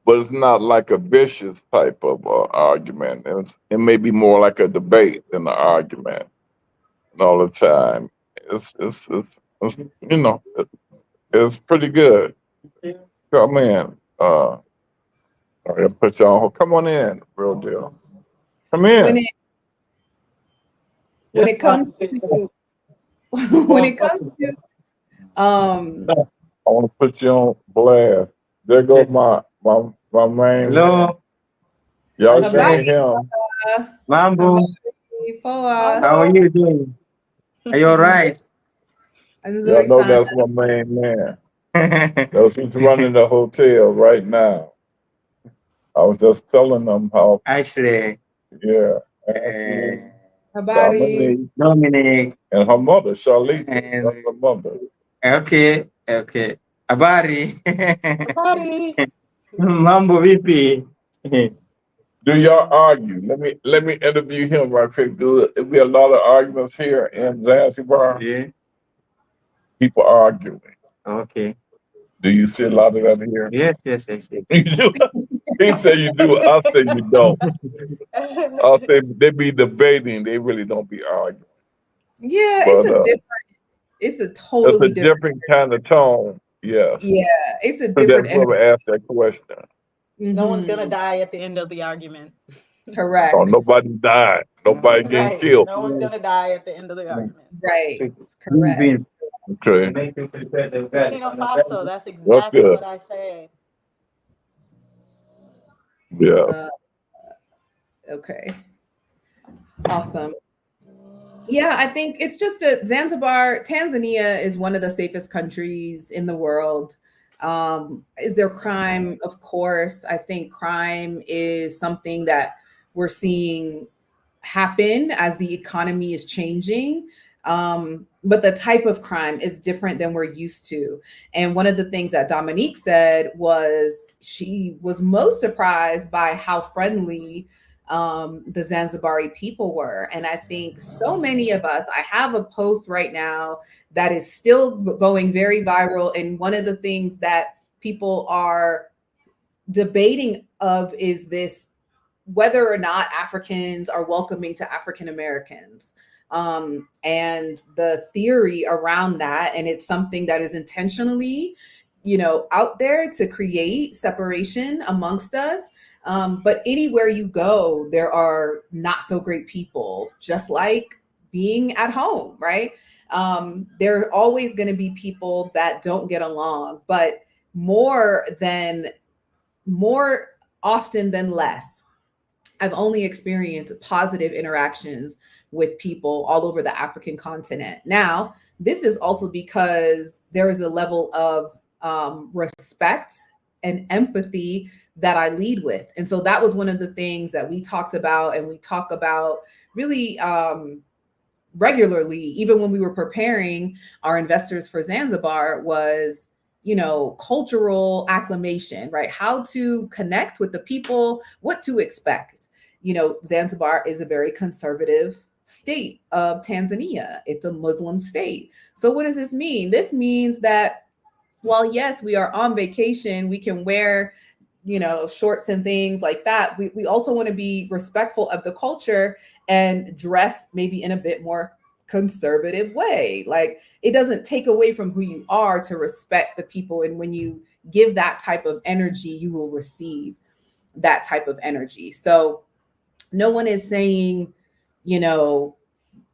but it's not like a vicious type of argument. It may be more like a debate than an argument all the time. It's pretty good. Come in. I'll put you on. Come on in, real deal. Come in. When it comes to I want to put you on blast. There goes my main. Hello. Y'all see him. Mambo. How are you doing? Are you all right? Y'all know that's my main man. He's running the hotel right now. I was just telling them how. Actually. Yeah. Dominic. And her mother, Charlene. And her mother. Okay. Habari. Habari. Mambo vipi? Do y'all argue? Let me interview him right quick. Do it be a lot of arguments here in Zanzibar? Yeah. People arguing. Okay. Do you see a lot of that here? Yes. You do. He said you do. I say you don't. I say they be debating. They really don't be arguing. Yeah, but, it's a totally different kind of tone. Yeah. Yeah, it's a different. Whoever asked that question. No one's gonna die at the end of the argument. Correct. Oh, nobody died. Nobody getting killed. No one's gonna die at the end of the argument. Right. Correct. Okay. Burkina Faso, that's exactly what I said. Yeah. Okay. Awesome. Yeah, I think it's just Tanzania is one of the safest countries in the world. Is there crime? Of course. I think crime is something that we're seeing happen as the economy is changing. But the type of crime is different than we're used to. And one of the things that Dominique said was she was most surprised by how friendly the Zanzibari people were. And I think so many of us, I have a post right now that is still going very viral. And one of the things that people are debating of is this whether or not Africans are welcoming to African Americans. And the theory around that, and it's something that is intentionally, out there to create separation amongst us. But anywhere you go, there are not so great people, just like being at home, right? There are always going to be people that don't get along, but more often than less, I've only experienced positive interactions with people all over the African continent. Now, this is also because there is a level of respect and empathy that I lead with. And so that was one of the things that we talked about, and we talk about really regularly, even when we were preparing our investors for Zanzibar, was cultural acclimation, right? How to connect with the people, what to expect. Zanzibar is a very conservative state of Tanzania. It's a Muslim state. So what does this mean? This means that while yes, we are on vacation, we can wear shorts and things like that. We also want to be respectful of the culture and dress maybe in a bit more conservative way. Like, it doesn't take away from who you are to respect the people. And when you give that type of energy, you will receive that type of energy. So no one is saying,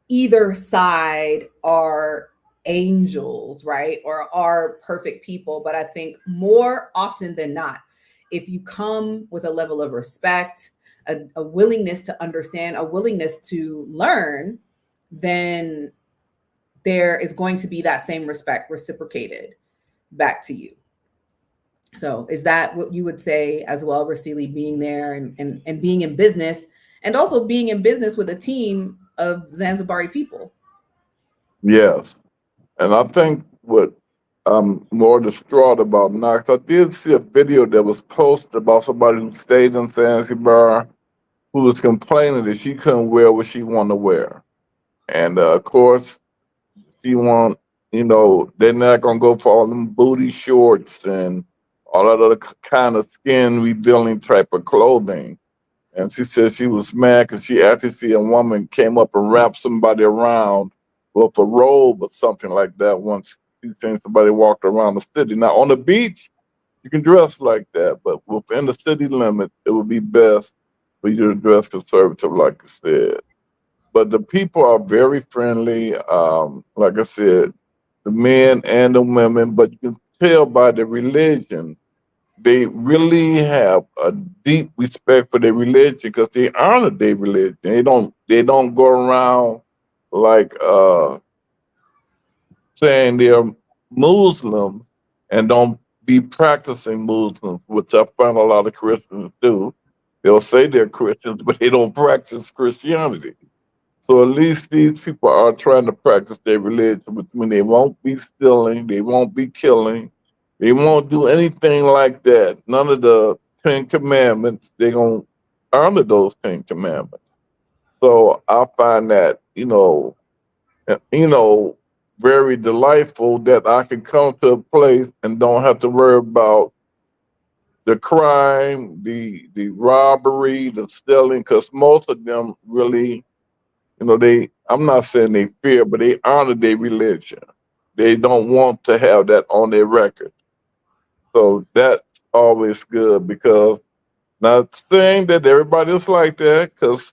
either side are angels, right? Or are perfect people. But I think more often than not, if you come with a level of respect, a willingness to understand, a willingness to learn, then there is going to be that same respect reciprocated back to you. So is that what you would say as well, Rasili, being there and being in business, and also being in business with a team of Zanzibari people? Yes. And I think what I'm more distraught about now, 'cause I did see a video that was posted about somebody who stayed in Zanzibar who was complaining that she couldn't wear what she wanted to wear. And of course, she want, they're not gonna go for all them booty shorts and all that other kind of skin revealing type of clothing. And she said she was mad because she actually see a woman came up and wrapped somebody around with a robe or something like that once she seen somebody walked around the city. Now on the beach, you can dress like that, but within the city limits, it would be best for you to dress conservative, like you said. But the people are very friendly. Like I said, the men and the women, but you can tell by the religion, they really have a deep respect for their religion because they honor their religion. They don't go around like saying they're Muslim and don't be practicing Muslims, which I find a lot of Christians do. They'll say they're Christians, but they don't practice Christianity. So at least these people are trying to practice their religion, which means they won't be stealing, they won't be killing, they won't do anything like that. None of the 10 Commandments, they're going to honor those 10 Commandments. So I find that, very delightful that I can come to a place and don't have to worry about the crime, the robbery, the stealing, because most of them really, I'm not saying they fear, but they honor their religion. They don't want to have that on their record. So that's always good because not saying that everybody is like that, because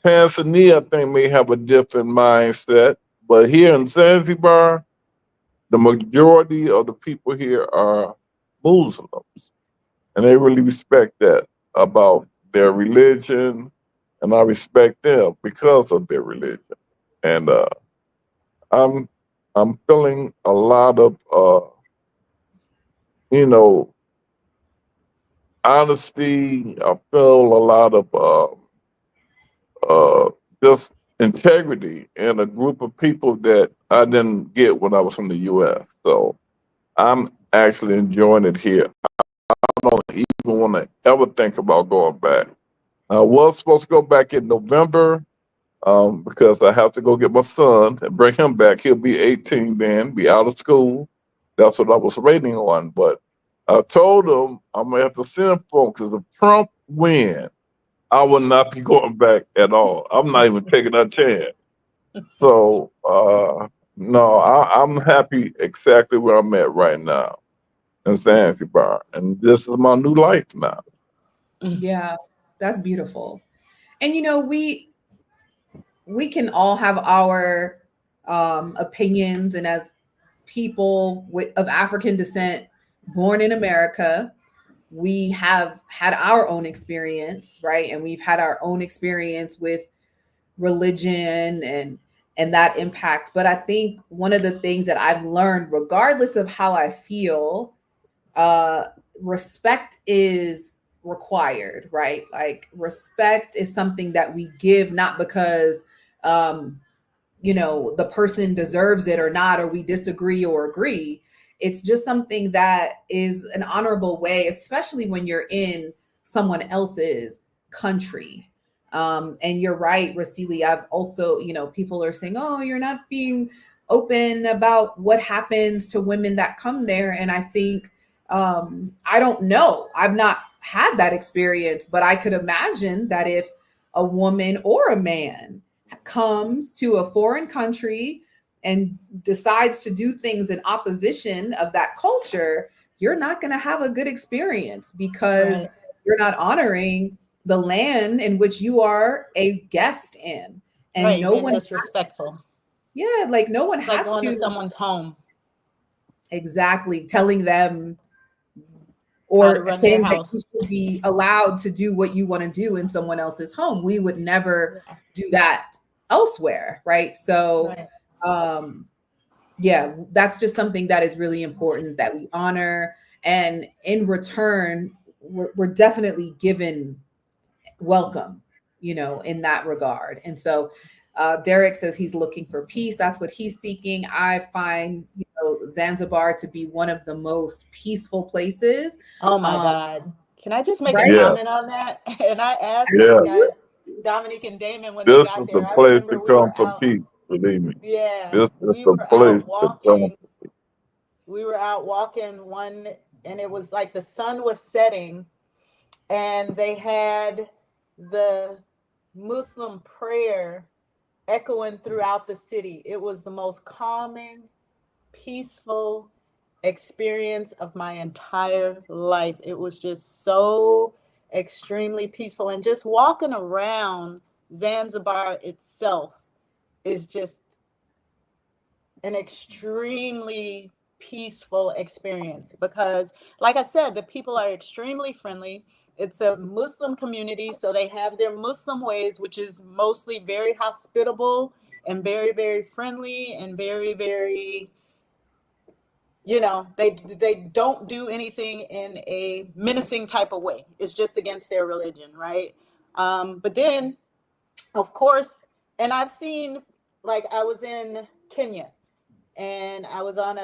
Tanzania, I think, may have a different mindset. But here in Zanzibar, the majority of the people here are Muslims, and they really respect that about their religion, and I respect them because of their religion. And I'm I'm feeling a lot of you know honesty. I feel a lot of just integrity in a group of people that I didn't get when I was from the U.S. So I'm actually enjoying it here. I don't even want to ever think about going back. I was supposed to go back in November because I have to go get my son and bring him back. He'll be 18 then, be out of school. That's what I was waiting on. But I told them I'm gonna have to send folks because if Trump win, I will not be going back at all. I'm not even taking a chance. So no, I'm happy exactly where I'm at right now in Zanzibar, and this is my new life now. Yeah, that's beautiful. And we can all have our opinions, and as people of African descent born in America, we have had our own experience, right? And we've had our own experience with religion and that impact. But I think one of the things that I've learned, regardless of how I feel, uh respect is required, right? Like respect is something that we give, not because um the person deserves it or not, or we disagree or agree. It's just something that is an honorable way, especially when you're in someone else's country. And you're right, Rastili. I've also, people are saying, oh, you're not being open about what happens to women that come there. And I think, I don't know. I've not had that experience, but I could imagine that if a woman or a man comes to a foreign country and decides to do things in opposition of that culture, you're not going to have a good experience because Right. you're not honoring the land in which you are a guest in. And Right. You're no being one disrespectful. yeah, like no one It's like has going to to someone's home. exactly telling them How to or run their saying that you house. should be allowed to do what you want to do in someone else's home. We would never Yeah. do that elsewhere, right? So, Right. um, yeah, that's just something that is really important that we honor. And in return, we're definitely given welcome, in that regard. And so, Derek says he's looking for peace. That's what he's seeking. I find, Zanzibar to be one of the most peaceful places. Oh my Um, God. Can I just make a right? Yeah, comment on that? And I asked those yeah. guys, Dominique and Damon, when they This got is the there. I place to remember we come were for out. peace. Believe me, Yeah, this is we the were place out to come. walking. We were out walking one, and it was like the sun was setting, and they had the Muslim prayer echoing throughout the city. It was the most calming, peaceful experience of my entire life. It was just so extremely peaceful. And just walking around Zanzibar itself is just an extremely peaceful experience because, like I said, the people are extremely friendly. It's a Muslim community, so they have their Muslim ways, which is mostly very hospitable and very, very friendly and very, very, they don't do anything in a menacing type of way. It's just against their religion, right? But then, of course, and I've seen, like, I was in Kenya and I was on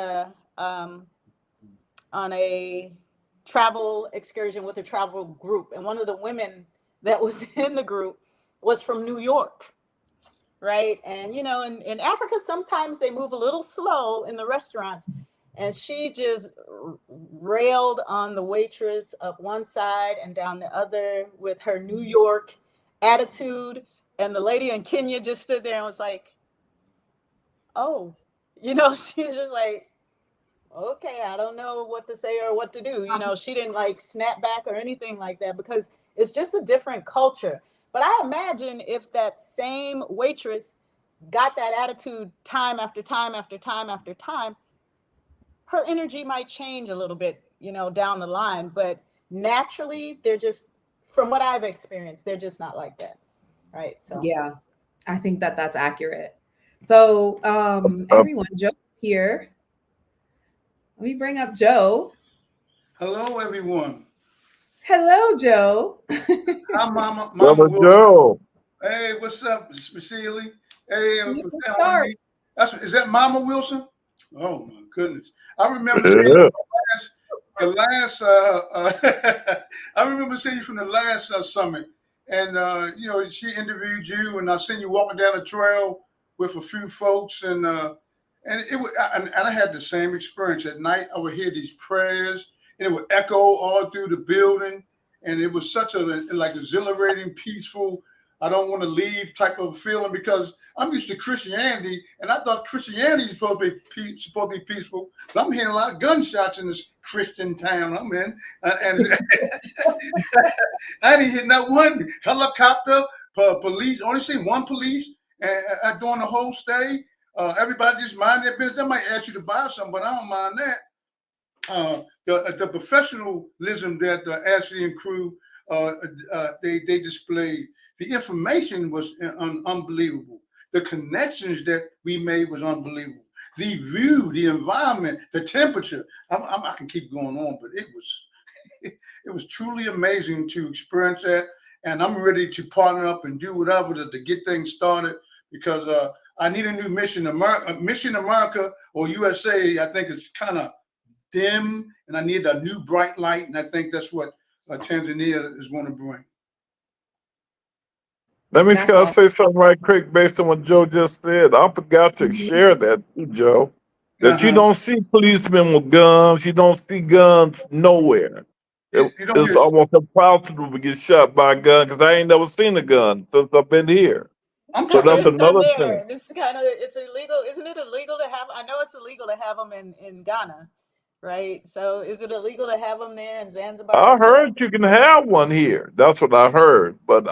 a travel excursion with a travel group, and one of the women that was in the group was from New York, right? And in Africa, sometimes they move a little slow in the restaurants, and she just railed on the waitress up one side and down the other with her New York attitude. And the lady in Kenya just stood there and was like, oh, she's just like, okay, I don't know what to say or what to do. She didn't like snap back or anything like that because it's just a different culture. But I imagine if that same waitress got that attitude time after time after time after time, her energy might change a little bit, down the line. But naturally, they're just, from what I've experienced, they're just not like that. Right. So, Yeah, I think that that's accurate. So, Uh, everyone, Joe's here. Let me bring up Joe. Hello, everyone. Hello, Joe. Hi, Mama Brother Wilson. Joe, Hey, what's up, Cecilie? Hey, You what's can that start. Monique? Is that Mama Wilson? Oh my goodness! I remember seeing yeah, the last. I remember seeing you from the last summit, and she interviewed you, and I seen you walking down the trail with a few folks, and it was, and I had the same experience at night. I would hear these prayers, and it would echo all through the building. And it was such a like exhilarating, peaceful, I don't want to leave type of feeling, because I'm used to Christianity, and I thought Christianity is supposed to be peaceful. But I'm hearing a lot of gunshots in this Christian town I'm in, and I didn't hear not one helicopter, police. Only seen one police during the whole stay. Everybody just mind their business. They might ask you to buy something, but I don't mind that. The professionalism that the Ashley and crew they displayed, the information was unbelievable. The connections that we made was unbelievable. The view, the environment, the temperature. I can keep going on, but it was truly amazing to experience that. And I'm ready to partner up and do whatever to get things started, because I need a new mission. Mission America or USA, I think, is kind of dim, and I need a new bright light, and I think that's what Tanzania is going to bring. Let me That's all. say something right quick based on what Joe just said. I forgot to share that too, Joe. That you don't see policemen with guns. You don't see guns nowhere. It's almost impossible to get shot by a gun, because I ain't never seen a gun since I've been here. So that's another thing. It's illegal. Isn't it illegal to have? I know it's illegal to have them in Ghana, right? So is it illegal to have them there in Zanzibar? I heard you can have one here. That's what I heard. But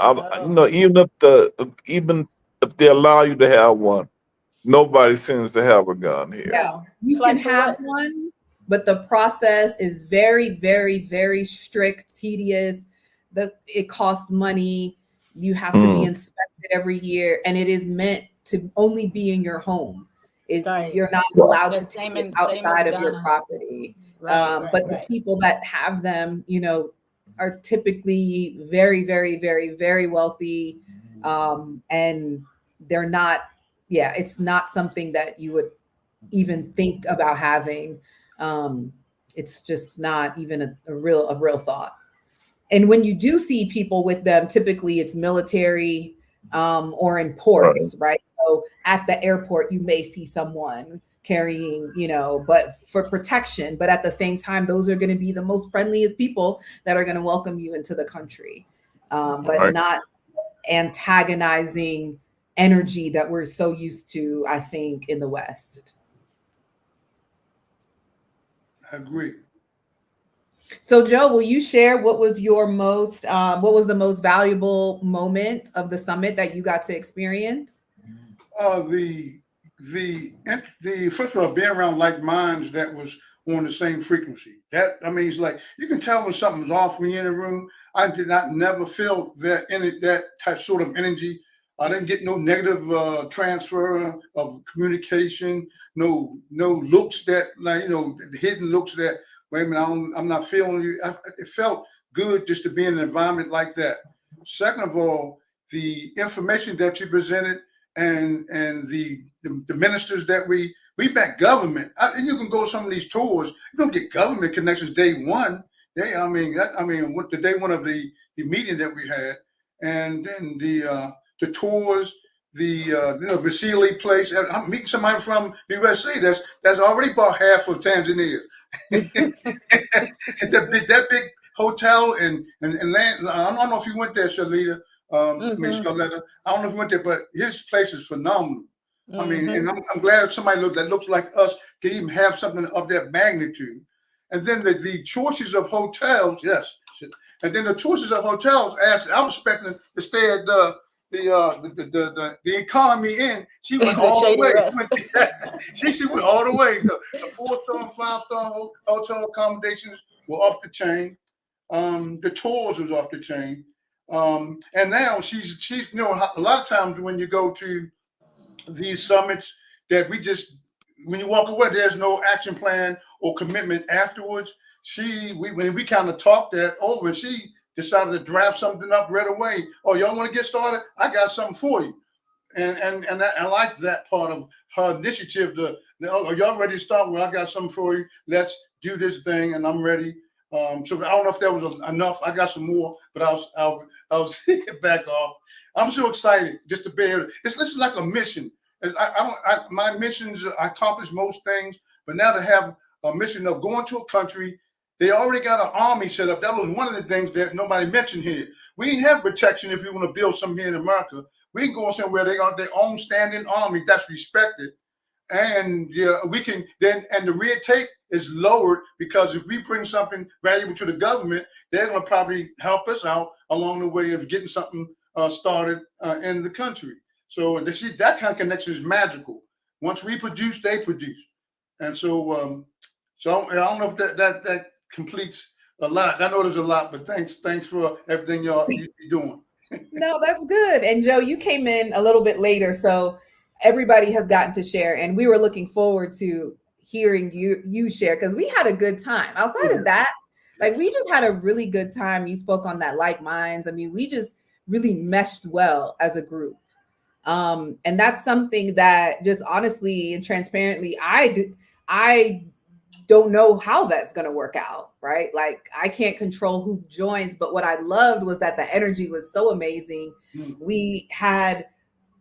even if they allow you to have one, nobody seems to have a gun here. Yeah, you can have one, but the process is very, very, very strict, tedious. It costs money. You have to be inspected every year, and it is meant to only be in your home. You're not allowed to take it outside of your property. But the people that have them, are typically very, very, very, very wealthy, and they're not. Yeah, it's not something that you would even think about having. It's just not even a real thought. And when you do see people with them, typically it's military or in ports, right? So at the airport, you may see someone carrying, but for protection. But at the same time, those are going to be the most friendliest people that are going to welcome you into the country, but not antagonizing energy that we're so used to, I think, in the West. I agree. So, Joe, will you share what was the most valuable moment of the summit that you got to experience? The first of all, being around like minds that was on the same frequency. It's like you can tell when something's off when you're in a room. I did not never feel that type sort of energy. I didn't get no negative transfer of communication, no looks that hidden looks that, wait a minute, I'm not feeling you. It felt good just to be in an environment like that. Second of all, the information that you presented and the ministers that we met government. And you can go to some of these tours. You don't get government connections day one. The day one of the meeting that we had, and then the tours, the Vasili place. I'm meeting somebody from the USA that's already bought half of Tanzania. that big hotel and land. I don't know if you went there, Shalita. Scarletta. I don't know if you went there, but his place is phenomenal. And I'm glad somebody that looks like us can even have something of that magnitude. And then the choices of hotels, yes. And then the choices of hotels. I was expecting to stay at the Economy Inn. She went all the way. She went all the way. The 4-star and 5-star hotel accommodations were off the chain. The tours was off the chain. And now she's a lot of times when you go to these summits that when you walk away, there's no action plan or commitment afterwards. When we kind of talked that over, and she decided to draft something up right away. Oh, y'all want to get started? I got something for you. And I like that part of her initiative. Are y'all ready to start? Well, I got something for you. Let's do this thing, and I'm ready. So I don't know if that was enough. I got some more, but I'll back off. I'm so excited just to be here. This is like a mission. My missions, I accomplish most things, but now to have a mission of going to a country They already got an army set up. That was one of the things that nobody mentioned here. We have protection if you want to build something here in America. We can go somewhere they got their own standing army that's respected. And yeah, we can then, and the red tape is lowered because if we bring something valuable to the government, they're going to probably help us out along the way of getting something started in the country. So they see that kind of connection is magical. Once we produce, they produce, and so I don't know if that completes a lot. I know there's a lot, but thanks for everything you're doing. No, that's good. And Joe, you came in a little bit later, so everybody has gotten to share, and we were looking forward to hearing you share because we had a good time. Outside of that, like we just had a really good time. You spoke on that like minds. I mean, we just really meshed well as a group. And that's something that just honestly and transparently, I don't know how that's going to work out, right? Like I can't control who joins, but what I loved was that the energy was so amazing. We had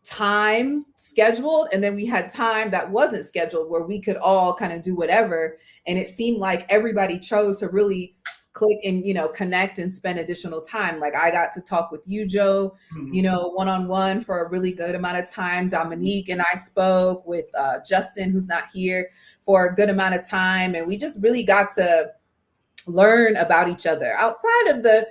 time scheduled and then we had time that wasn't scheduled where we could all kind of do whatever, and it seemed like everybody chose to really click and connect and spend additional time. Like I got to talk with you, Joe, one-on-one for a really good amount of time. Dominique and I spoke with Justin, who's not here, for a good amount of time, and we just really got to learn about each other outside of the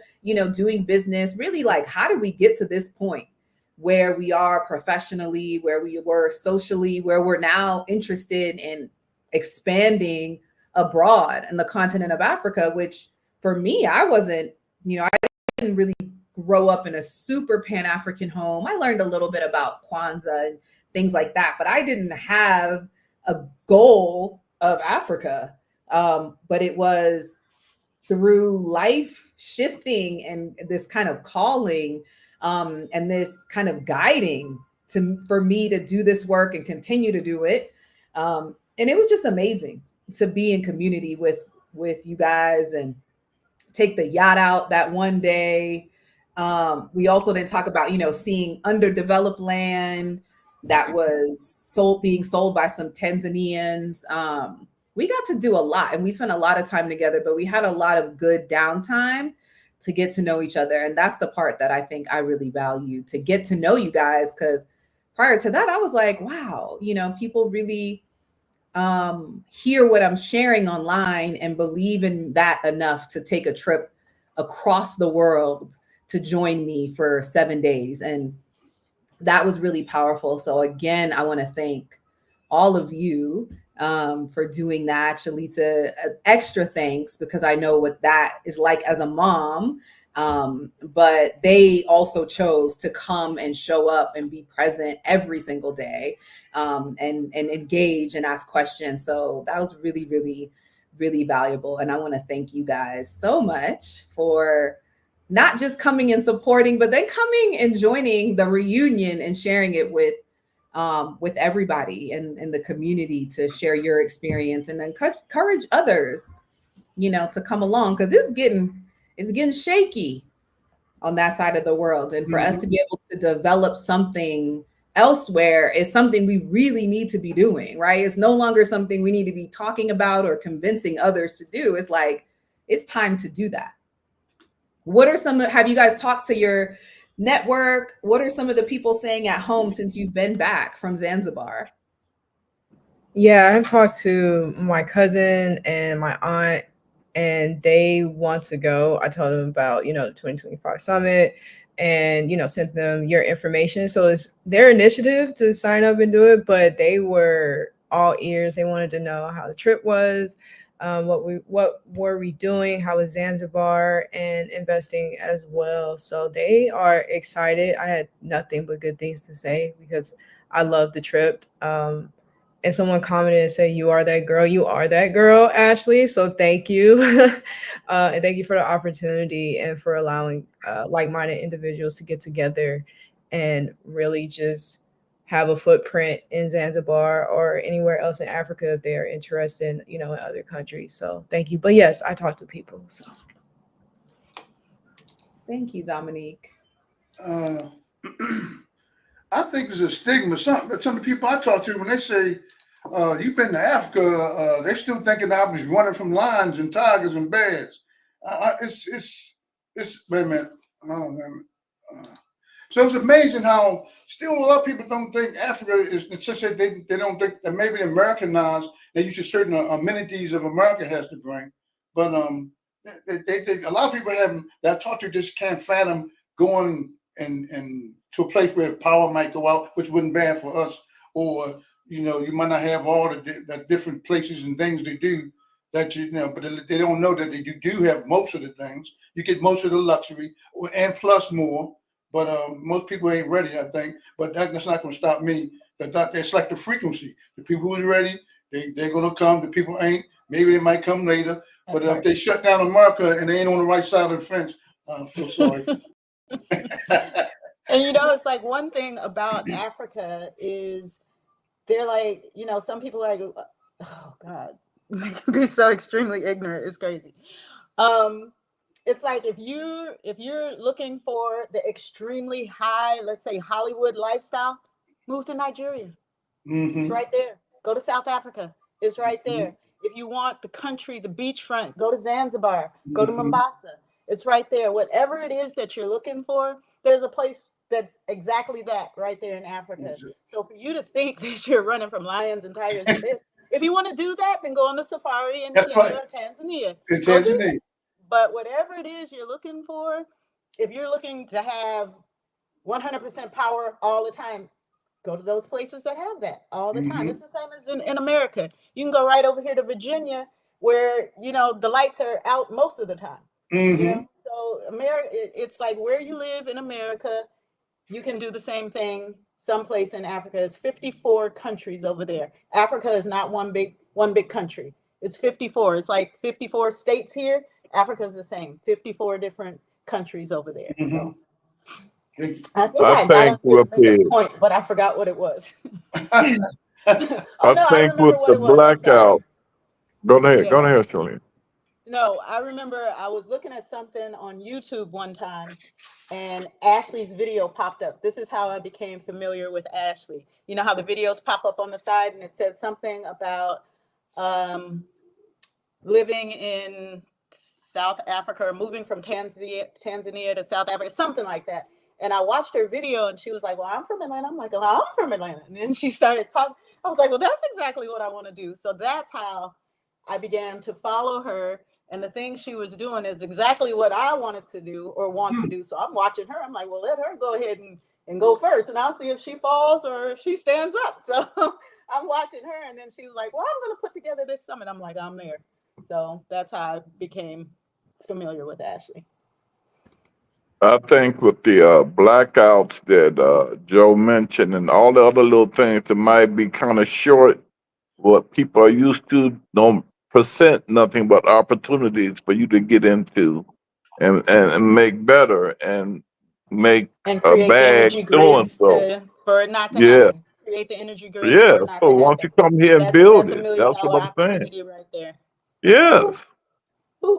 doing business. Really, like, how did we get to this point where we are professionally, where we were socially, where we're now interested in expanding abroad in the continent of Africa, which for me, I wasn't, I didn't really grow up in a super Pan-African home. I learned a little bit about Kwanzaa and things like that, but I didn't have a goal of Africa. But it was through life shifting and this kind of calling and this kind of guiding for me to do this work and continue to do it. And it was just amazing to be in community with you guys and take the yacht out that one day. We also didn't talk about, seeing underdeveloped land that was being sold by some Tanzanians. We got to do a lot and we spent a lot of time together, but we had a lot of good downtime to get to know each other. And that's the part that I think I really value, to get to know you guys. Because prior to that, I was like, wow, people really hear what I'm sharing online and believe in that enough to take a trip across the world to join me for 7 days. And that was really powerful. So again, I want to thank all of you for doing that. Shalita, extra thanks, because I know what that is like as a mom. But they also chose to come and show up and be present every single day and engage and ask questions. So that was really, really, really valuable. And I want to thank you guys so much for not just coming and supporting, but then coming and joining the reunion and sharing it with everybody in the community, to share your experience and encourage others, to come along, because it's getting shaky on that side of the world. And for us to be able to develop something elsewhere is something we really need to be doing, right? It's no longer something we need to be talking about or convincing others to do. It's like, it's time to do that. Have you guys talked to your network? What are some of the people saying at home since you've been back from Zanzibar? Yeah, I've talked to my cousin and my aunt, and they want to go. I told them about, the 2025 summit and, sent them your information. So it's their initiative to sign up and do it, but they were all ears. They wanted to know how the trip was, what were we doing, how was Zanzibar, and investing as well. So they are excited. I had nothing but good things to say because I loved the trip. And someone commented and said, "You are that girl. You are that girl, Ashley." So thank you. And thank you for the opportunity and for allowing like-minded individuals to get together and really just have a footprint in Zanzibar or anywhere else in Africa if they are interested in, in other countries. So thank you. But yes, I talk to people. So thank you, Dominique. I think there's a stigma. Some of the people I talk to, when they say, You've been to Africa. They still thinking I was running from lions and tigers and bears. It's wait a minute. Oh, wait a minute. So it's amazing how still a lot of people don't think Africa is. It's just that they don't think that maybe Americanized. They use certain amenities of America has to bring, but they a lot of people have that I talk to just can't fathom going and to a place where power might go out, which wouldn't be bad for us, or you might not have all the different places and things to do that but they don't know that you do have most of the things. You get most of the luxury, and plus more. But most people ain't ready, I think. But that's not going to stop me. That's like the frequency. The people who's ready, they're going to come. The people ain't. Maybe they might come later. But if they shut down America and they ain't on the right side of the fence, I feel sorry. And it's like one thing about Africa is they're like, some people are like, oh God, they can be so extremely ignorant. It's crazy. It's like if you're looking for the extremely high, let's say Hollywood lifestyle, move to Nigeria. Mm-hmm. It's right there. Go to South Africa. It's right there. If you want the country, the beachfront, go to Zanzibar. Go to Mombasa. It's right there. Whatever it is that you're looking for, there's a place that's exactly that right there in Africa. So for you to think that you're running from lions and tigers and bears, if you want to do that, then go on the safari in Kenya or Tanzania. In Tanzania. But whatever it is you're looking for, if you're looking to have 100% power all the time, go to those places that have that all the time. It's the same as in America. You can go right over here to Virginia where, the lights are out most of the time. So America, it's like where you live in America, you can do the same thing someplace in Africa. It's 54 countries over there. Africa is not one big country. It's 54. It's like 54 states here. Africa is the same. 54 different countries over there. So I think I got up there to make a point, but I forgot what it was. I think with the blackout. Go ahead, Shirley. No, I remember I was looking at something on YouTube one time and Ashley's video popped up. This is how I became familiar with Ashley. You know how the videos pop up on the side and it said something about living in South Africa or moving from Tanzania to South Africa, something like that. And I watched her video and she was like, well, I'm from Atlanta. I'm like, oh, I'm from Atlanta. And then she started talking. I was like, well, that's exactly what I want to do. So that's how I began to follow her. And the thing she was doing is exactly what I wanted to do or want to do. So I'm watching her. I'm like, well, let her go ahead and go first. And I'll see if she falls or if she stands up. So I'm watching her. And then she was like, well, I'm going to put together this summit. I'm like, I'm there. So that's how I became familiar with Ashley. I think with the blackouts that Joe mentioned and all the other little things that might be kind of short, what people are used to don't present nothing but opportunities for you to get into and make better and make and a create the bag energy doing grids so. for it not to Yeah, happen. Create the energy grids yeah. for it not So to once you happen. come here and That's build a $1 it, million that's what I'm saying. opportunity right there. Yes. Boop.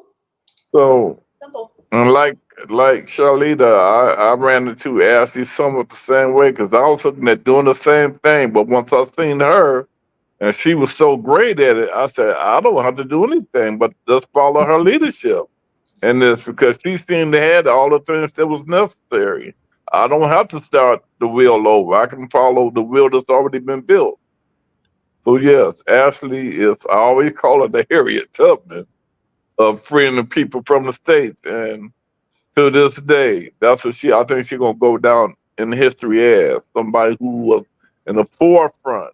So, Simple. and like Charlita, I ran into Ashley somewhat the same way because I was looking at doing the same thing. But once I seen her and she was so great at it, I said, I don't have to do anything but just follow her leadership. And it's because she seemed to have all the things that was necessary. I don't have to start the wheel over. I can follow the wheel that's already been built. So yes, Ashley is, I always call her the Harriet Tubman of freeing the people from the States. And to this day, that's what I think she's going to go down in history as somebody who was in the forefront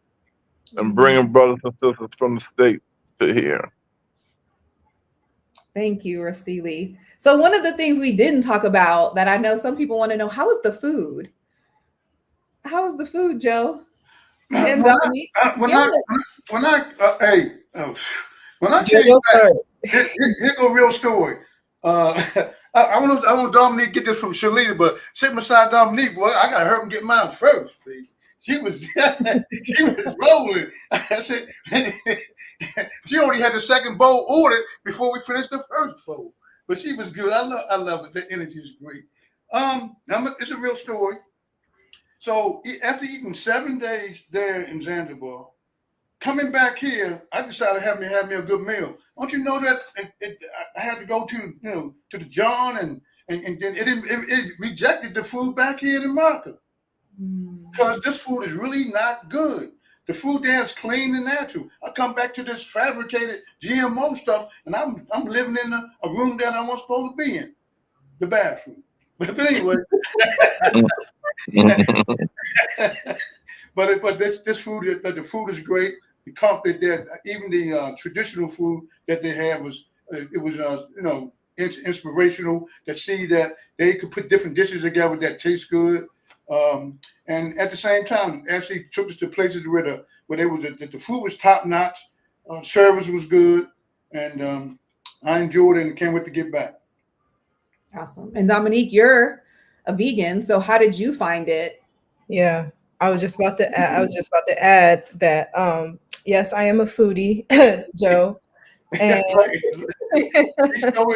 and bringing brothers and sisters from the States to here. Thank you, Rasili. So one of the things we didn't talk about that I know some people want to know, how is the food? How is the food, Joe? And Dominique? When I came back, here go a real story. I want Dominique to get this from Shalita, but sitting beside Dominique, boy, I gotta help him get mine first, baby. She was rolling. I said she already had the second bowl ordered before we finished the first bowl. But she was good. I love it. The energy is great. It's a real story. So after eating 7 days there in Zanzibar, coming back here, I decided to have me a good meal. Don't you know that I had to go to the John and then it rejected the food back here in America because this food is really not good. The food there is clean and natural. I come back to this fabricated GMO stuff, and I'm living in a room that I wasn't supposed to be in, the bathroom. But anyway, but this food, the food is great. The company that even the traditional food that they have was inspirational to see that they could put different dishes together that taste good. And at the same time, actually took us to places where the food was top notch, service was good, and I enjoyed it and can't wait to get back. Awesome. And Dominique, you're a vegan, so how did you find it? Yeah, I was just about to add that yes, I am a foodie, Joe. And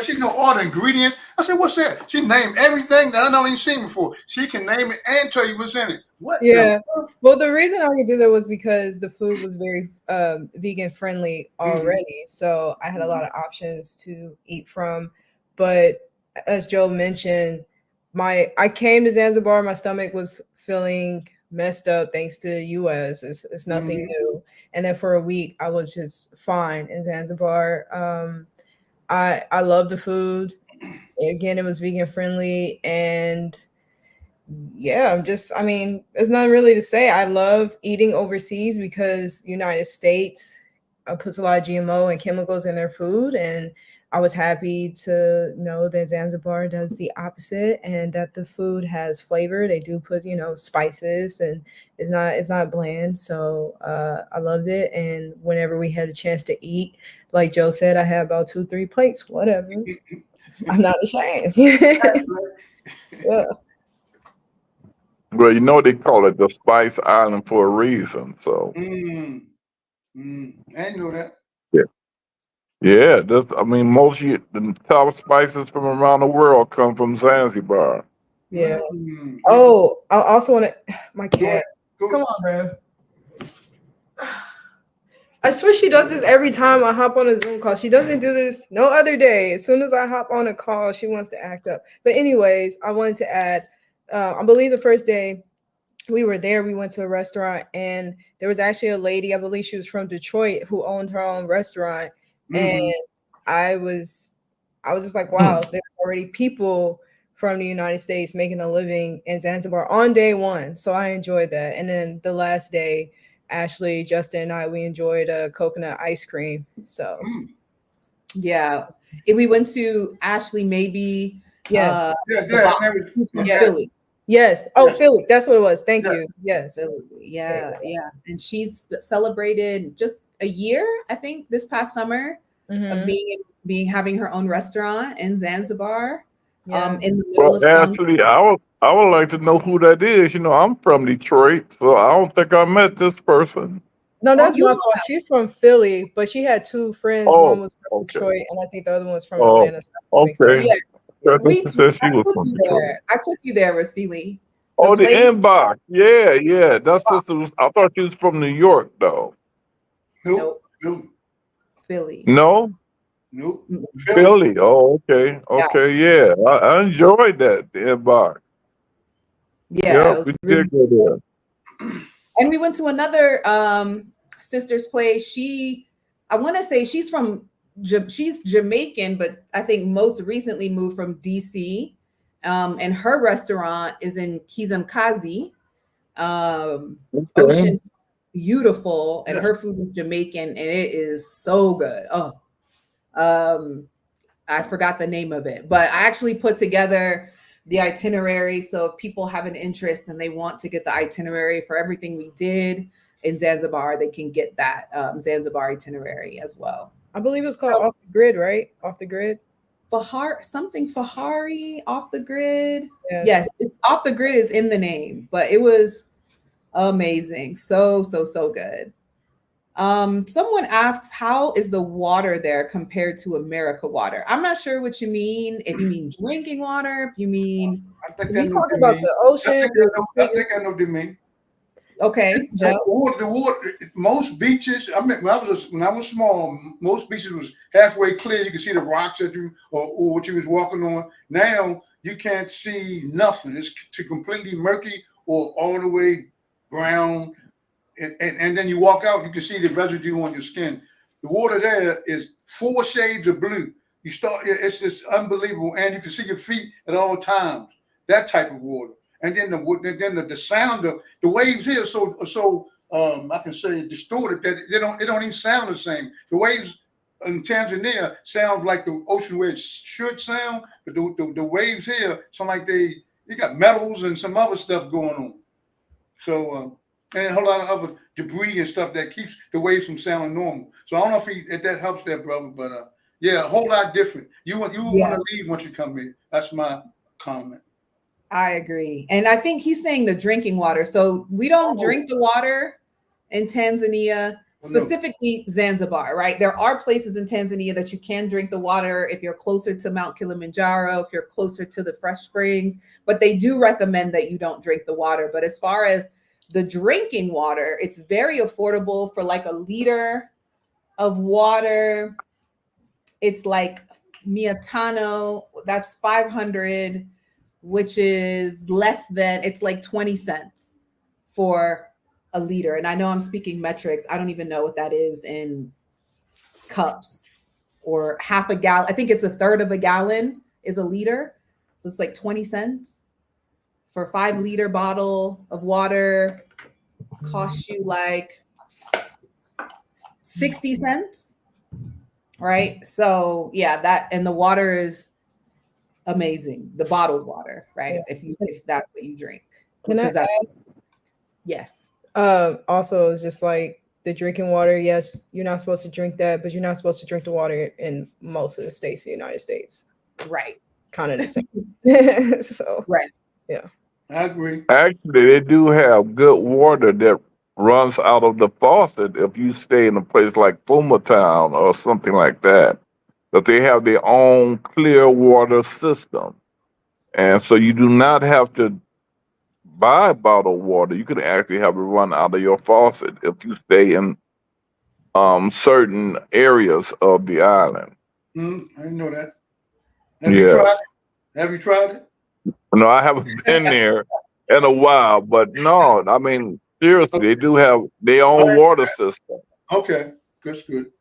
she know all the ingredients. I said, "What's that?" She named everything that I never even seen before. She can name it and tell you what's in it. What? Yeah. Well, the reason I could do that was because the food was very vegan friendly already, so I had a lot of options to eat from. But as Joe mentioned, I came to Zanzibar. My stomach was feeling messed up thanks to the U.S. It's nothing new. And then for a week, I was just fine in Zanzibar. I love the food. Again, it was vegan friendly, and yeah, I mean, there's nothing really to say. I love eating overseas because United States puts a lot of GMO and chemicals in their food, and I was happy to know that Zanzibar does the opposite and that the food has flavor. They do put, spices, and it's not bland. So I loved it. And whenever we had a chance to eat, like Joe said, I had about 2-3 plates, whatever. I'm not ashamed. Yeah. Well, they call it the Spice Island for a reason. So I know that. yeah, yeah. Most of the top spices from around the world come from Zanzibar. Yeah. Oh, I also want to. My cat. Come on, bro. I swear she does this every time I hop on a Zoom call. She doesn't do this no other day. As soon as I hop on a call, she wants to act up. But anyways, I wanted to add, I believe the first day we were there, we went to a restaurant, and there was actually a lady, I believe she was from Detroit, who owned her own restaurant. And I was just like, wow, there's already people from the United States making a living in Zanzibar on day one. So I enjoyed that. And then the last day, Ashley, Justin, and I, we enjoyed coconut ice cream. So yeah, if we went to Ashley, maybe yes, Philly. Yes. Oh, Philly. That's what it was. Thank you. Yes. Philly. Yeah. And she's celebrated just a year, I think, this past summer of having her own restaurant in Zanzibar. In the middle of Actually, I would like to know who that is. I'm from Detroit, so I don't think I met this person. No, that's my fault. She's from Philly, but she had 2 friends. One was from Detroit, and I think the other one was from Atlanta. Okay. Yes. I took you there, Rasili. The inbox. Yeah. That's I thought she was from New York, though. Nope. Philly. No? Nope. Philly. Oh, okay. Okay, yeah. I enjoyed that, the inbox. Yeah. We did go there. And we went to another sister's place. I want to say she's Jamaican, but I think most recently moved from DC. And her restaurant is in Kizimkazi. Ocean, beautiful, and her food is Jamaican, and it is so good. I forgot the name of it, but I actually put together the itinerary. So if people have an interest and they want to get the itinerary for everything we did in Zanzibar, they can get that Zanzibar itinerary as well. I believe it's called Off the Grid, right? Off the Grid. Fahari, Off the Grid. Yes, it's Off the Grid is in the name, but it was amazing. So good. Someone asks, how is the water there compared to America water? I'm not sure what you mean. If you mean drinking water, if you mean, I think you talking about the ocean. I think I know what you mean. Okay, Joe. The water, most beaches. I mean, when I was small, most beaches was halfway clear. You could see the rocks that you or what you was walking on. Now you can't see nothing. It's completely murky or all the way brown. And then you walk out, you can see the residue on your skin. The water there is 4 shades of blue. It's just unbelievable, and you can see your feet at all times. That type of water. And then the sound of the waves here are so I can say distorted that they don't even sound the same. The waves in Tanzania sound like the ocean where it should sound, but the waves here sound like they got metals and some other stuff going on. So and a whole lot of other debris and stuff that keeps the waves from sounding normal. So I don't know if that helps that brother, but yeah, a whole lot different. You would want to leave once you come here. That's my comment. I agree. And I think he's saying the drinking water. So we don't drink the water in Tanzania, specifically Zanzibar, right? There are places in Tanzania that you can drink the water if you're closer to Mount Kilimanjaro, if you're closer to the fresh springs, but they do recommend that you don't drink the water. But as far as the drinking water, it's very affordable. For like a liter of water, it's like Miatano, that's 500, which is less than, it's like 20 cents for a liter. And I know I'm speaking metrics. I don't even know what that is in cups, or half a gallon. I think it's a third of a gallon is a liter. So it's like 20 cents for a 5-liter bottle of water. Costs you like 60 cents, right? So yeah, that, and the water is amazing, the bottled water, right? If that's what you drink. Can I add? Yes. Also, it's just like the drinking water. Yes, you're not supposed to drink that, but you're not supposed to drink the water in most of the states of the United States. Right. Kind of the same. So right. Yeah. I agree. Actually, they do have good water that runs out of the faucet if you stay in a place like Town or something like that. But they have their own clear water system. And so you do not have to buy bottled water. You can actually have it run out of your faucet if you stay in certain areas of the island. I didn't know that. Have you tried it? Have you tried it? No, I haven't been there in a while, but no, I mean, seriously, they do have their own water system. Okay, that's good.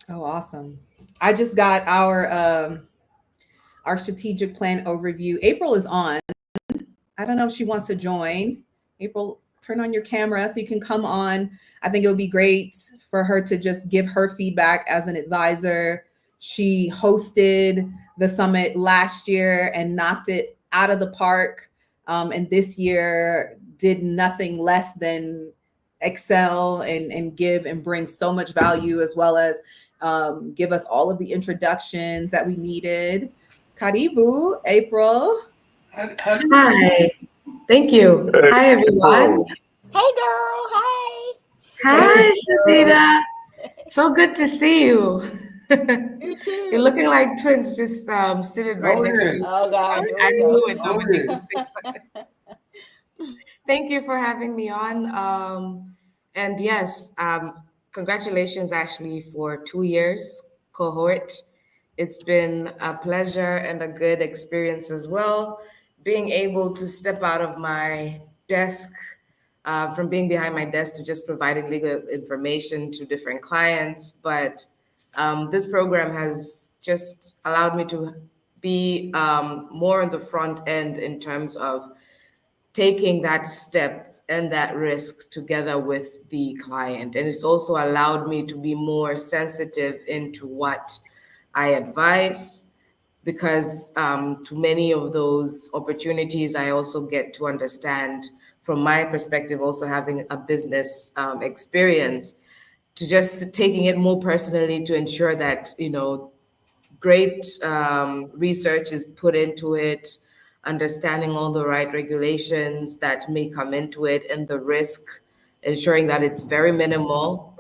Oh, awesome. I just got our strategic plan overview. April is on. I don't know if she wants to join. April, turn on your camera so you can come on. I think it would be great for her to just give her feedback as an advisor. She hosted the summit last year and knocked it out of the park. And this year did nothing less than excel and give and bring so much value, as well as give us all of the introductions that we needed. Karibu, April. Hi. Thank you. Hi, everyone. Hey, girl. Hi. Hi, Shavita. So good to see you. You too. You're looking like twins, just sitting right next to you. Oh, God. I knew it the moment you said. Thank you for having me on. And yes, congratulations, actually, for 2 years cohort. It's been a pleasure and a good experience as well. Being able to step out of my desk, from being behind my desk to just providing legal information to different clients. But this program has just allowed me to be more on the front end in terms of taking that step and that risk together with the client. And it's also allowed me to be more sensitive into what I advise, because to many of those opportunities, I also get to understand from my perspective, also having a business experience, to just taking it more personally to ensure that, great research is put into it, understanding all the right regulations that may come into it and the risk, ensuring that it's very minimal.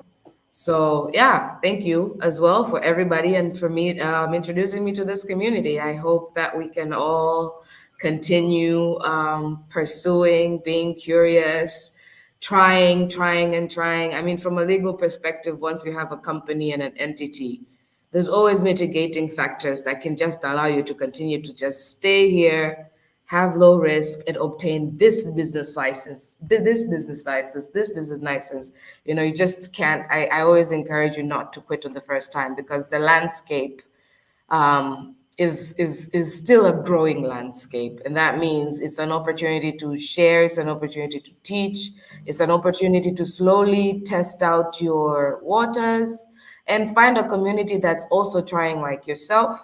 So yeah, thank you as well for everybody and for me introducing me to this community. I hope that we can all continue pursuing, being curious, trying. I mean, from a legal perspective, once you have a company and an entity, there's always mitigating factors that can just allow you to continue to just stay here, have low risk, and obtain this business license, this business license, this business license. You know, you just can't. I always encourage you not to quit on the first time, because the landscape is still a growing landscape, and that means it's an opportunity to share, it's an opportunity to teach, it's an opportunity to slowly test out your waters and find a community that's also trying like yourself,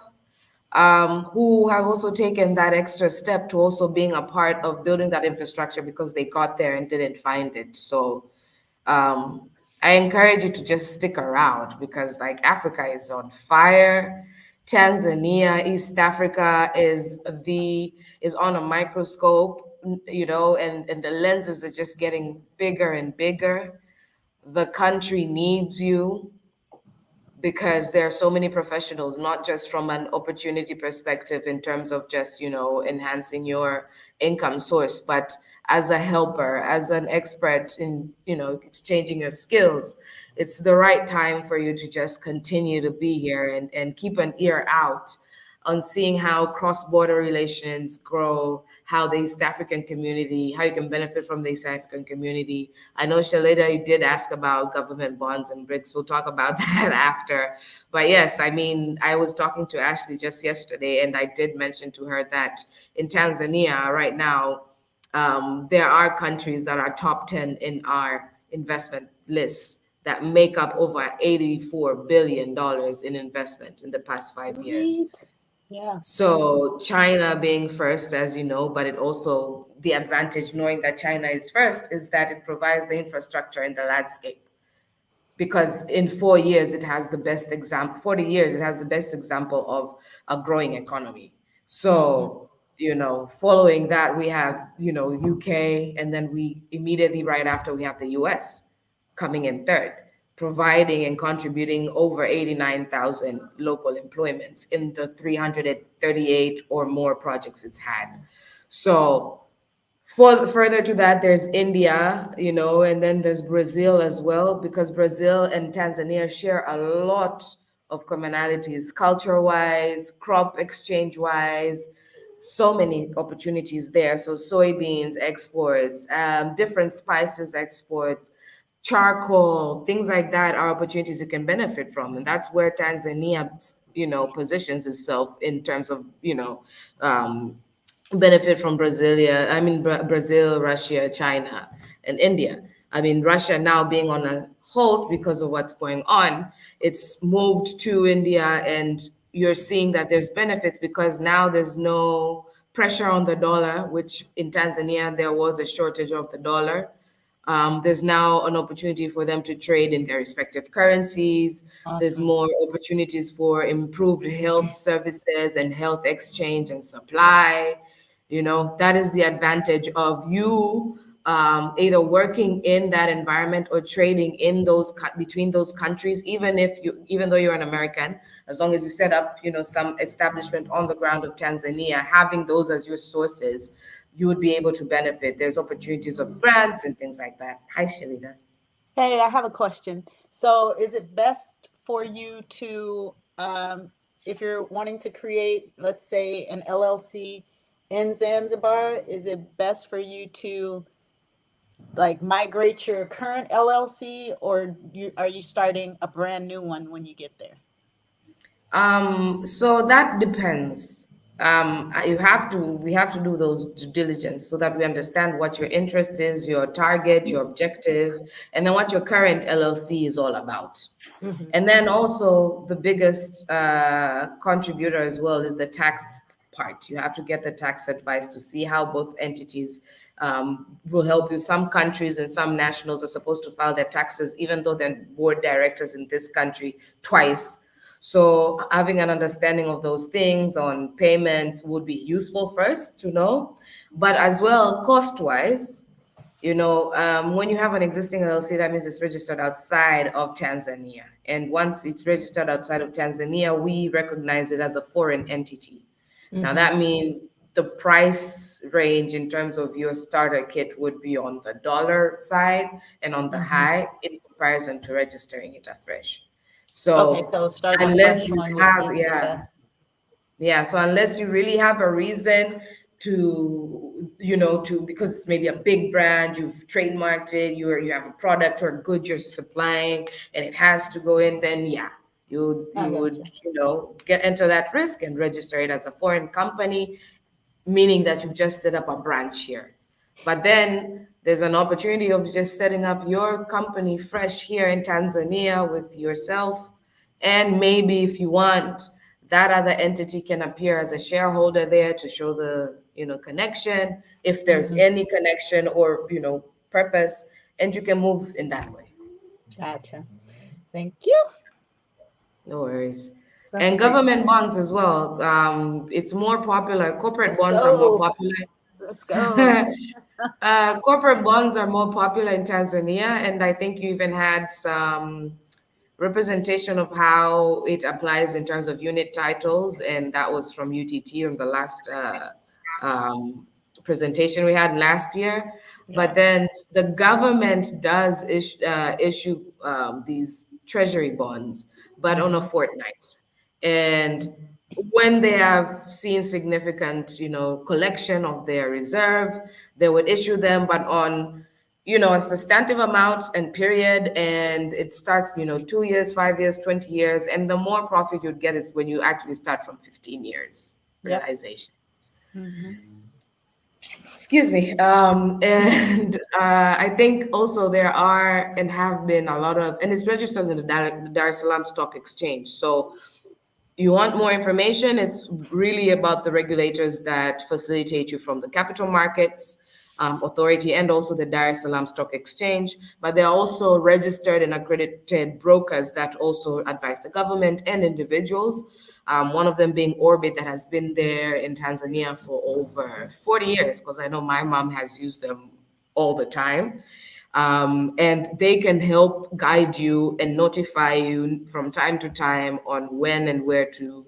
who have also taken that extra step to also being a part of building that infrastructure because they got there and didn't find it. So um, I encourage you to just stick around, because like Africa is on fire. Tanzania, East Africa is on a microscope, you know, and the lenses are just getting bigger and bigger. The country needs you, because there are so many professionals, not just from an opportunity perspective in terms of just, you know, enhancing your income source, but as a helper, as an expert in, you know, exchanging your skills. It's the right time for you to just continue to be here and keep an ear out on seeing how cross-border relations grow, how the East African community, how you can benefit from the East African community. I know, Shalita, you did ask about government bonds and BRICS. We'll talk about that after. But yes, I mean, I was talking to Ashley just yesterday, and I did mention to her that in Tanzania right now, there are countries that are top 10 in our investment lists that make up over $84 billion in investment in the past 5 years. Yeah. So China being first, as you know, but it also, the advantage knowing that China is first is that it provides the infrastructure in the landscape. Because in 4 years, it has the best example, 40 years, it has the best example of a growing economy. So, you know, following that, we have, you know, UK, and then we immediately right after we have the US coming in third, providing and contributing over 89,000 local employments in the 338 or more projects it's had. So further to that, there's India, you know, and then there's Brazil as well, because Brazil and Tanzania share a lot of commonalities, culture-wise, crop exchange-wise, so many opportunities there. So soybeans exports, different spices exports, charcoal, things like that are opportunities you can benefit from. And that's where Tanzania, you know, positions itself in terms of, you know, benefit from Brasilia. I mean, Brazil, Russia, China, and India. I mean, Russia now being on a halt because of what's going on, it's moved to India, and you're seeing that there's benefits because now there's no pressure on the dollar, which in Tanzania, there was a shortage of the dollar. There's now an opportunity for them to trade in their respective currencies. There's more opportunities for improved health services and health exchange and supply. You know, that is the advantage of you either working in that environment or trading in those between those countries. Even though you're an American, as long as you set up, you know, some establishment on the ground of Tanzania, having those as your sources, you would be able to benefit. There's opportunities of grants and things like that. Hi, Shalita. Hey, I have a question. So is it best for you to, if you're wanting to create, let's say, an LLC in Zanzibar, is it best for you to like migrate your current LLC, or are you starting a brand new one when you get there? So that depends. We have to do those due diligence so that we understand what your interest is, your target, your objective, and then what your current LLC is all about. And then also the biggest contributor as well is the tax part. You have to get the tax advice to see how both entities will help you. Some countries and some nationals are supposed to file their taxes, even though they're board directors in this country, twice. So having an understanding of those things on payments would be useful first to know, but as well cost-wise, you know, when you have an existing LLC, that means it's registered outside of Tanzania. And once it's registered outside of Tanzania, we recognize it as a foreign entity. Now that means the price range in terms of your starter kit would be on the dollar side and on the high in comparison to registering it afresh. Okay, So so starting a unless fresh you one have, is the yeah, best. yeah. So unless you really have a reason to, to, because it's maybe a big brand, you've trademarked it, you have a product or a good you're supplying, and it has to go in, then yeah, I you got would, you. get into that risk and register it as a foreign company, meaning that you've just set up a branch here. But then there's an opportunity of just setting up your company fresh here in Tanzania with yourself. And maybe if you want, that other entity can appear as a shareholder there to show the, connection, if there's any connection or, purpose, and you can move in that way. Gotcha. Thank you. No worries. That's a And great. government bonds as well. It's more popular. Corporate Let's bonds are more go. popular. Let's go. Corporate bonds are more popular in Tanzania, and I think you even had some representation of how it applies in terms of unit titles, and that was from UTT on the last um, presentation we had last year. Yeah. But then the government does issue these treasury bonds, but on a fortnight. And when they have seen significant, collection of their reserve, they would issue them, but on, a substantive amount and period. And it starts, 2 years, 5 years, 20 years. And the more profit you'd get is when you actually start from 15 years Yep. realization. Mm-hmm. Excuse me. And I think also there are and have been a lot of, and it's registered in the Dar es Salaam Stock Exchange. So you want more information, it's really about the regulators that facilitate you from the capital markets authority and also the Dar es Salaam Stock Exchange. But they're also registered and accredited brokers that also advise the government and individuals. One of them being Orbit, that has been there in Tanzania for over 40 years, because I know my mom has used them all the time. And they can help guide you and notify you from time to time on when and where to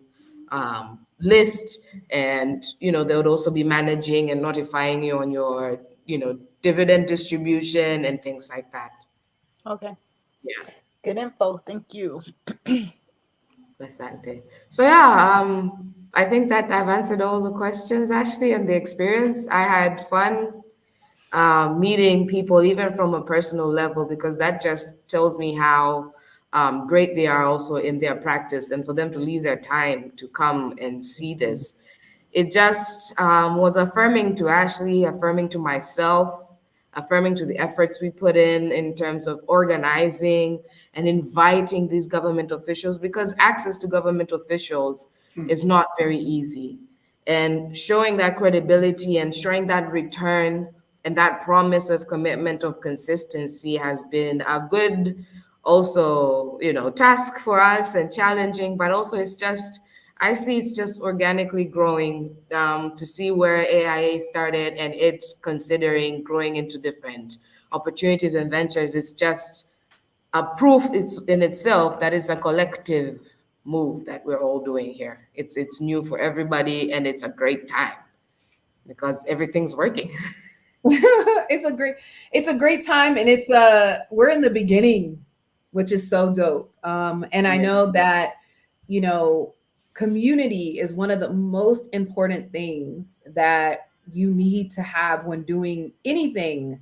list. And, they would also be managing and notifying you on your, dividend distribution and things like that. Okay. Yeah. Good info. Thank you. Bastante. So yeah, I think that I've answered all the questions, Ashley, and the experience. I had fun meeting people, even from a personal level, because that just tells me how great they are also in their practice. And for them to leave their time to come and see this, it just was affirming to Ashley, affirming to myself, affirming to the efforts we put in terms of organizing and inviting these government officials, because access to government officials is not very easy. And showing that credibility and showing that return and that promise of commitment of consistency has been a good also, task for us and challenging, but also I see it's just organically growing to see where AIA started and it's considering growing into different opportunities and ventures. It's just a proof it's in itself that it's a collective move that we're all doing here. It's new for everybody and it's a great time because everything's working. It's a great time, and we're in the beginning, which is so dope. And I know that, community is one of the most important things that you need to have when doing anything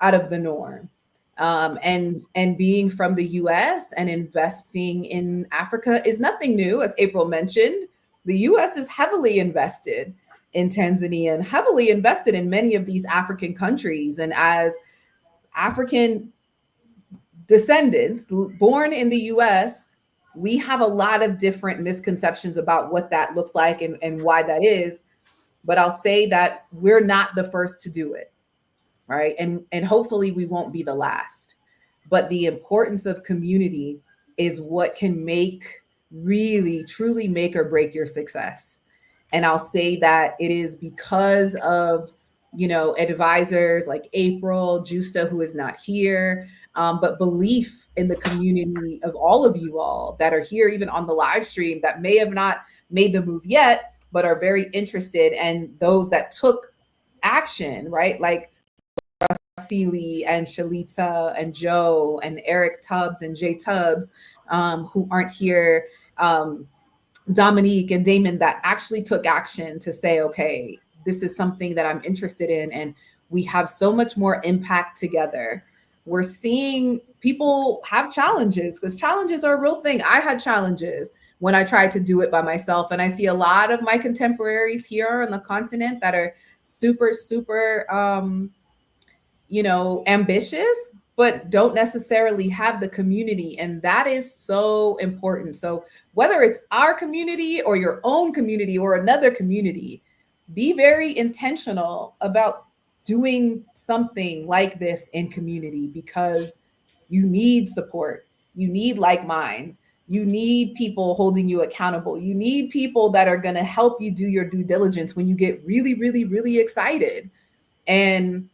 out of the norm. And being from the US and investing in Africa is nothing new. As April mentioned, the US is heavily invested in Tanzania and heavily invested in many of these African countries. And as African descendants born in the US, we have a lot of different misconceptions about what that looks like and why that is. But I'll say that we're not the first to do it, right? And hopefully we won't be the last. But the importance of community is what can really, truly make or break your success. And I'll say that it is because of, advisors like April, Justa, who is not here, but belief in the community of all of you all that are here, even on the live stream, that may have not made the move yet, but are very interested, and those that took action, right? Like Seeley and Shalita and Joe and Eric Tubbs and Jay Tubbs, who aren't here, Dominique and Damon, that actually took action to say, okay, this is something that I'm interested in, and we have so much more impact together. We're seeing people have challenges, because challenges are a real thing. I had challenges when I tried to do it by myself, and I see a lot of my contemporaries here on the continent that are super, super ambitious, but don't necessarily have the community. And that is so important. So whether it's our community or your own community or another community, be very intentional about doing something like this in community, because you need support. You need like minds. You need people holding you accountable. You need people that are going to help you do your due diligence when you get really, really, really excited and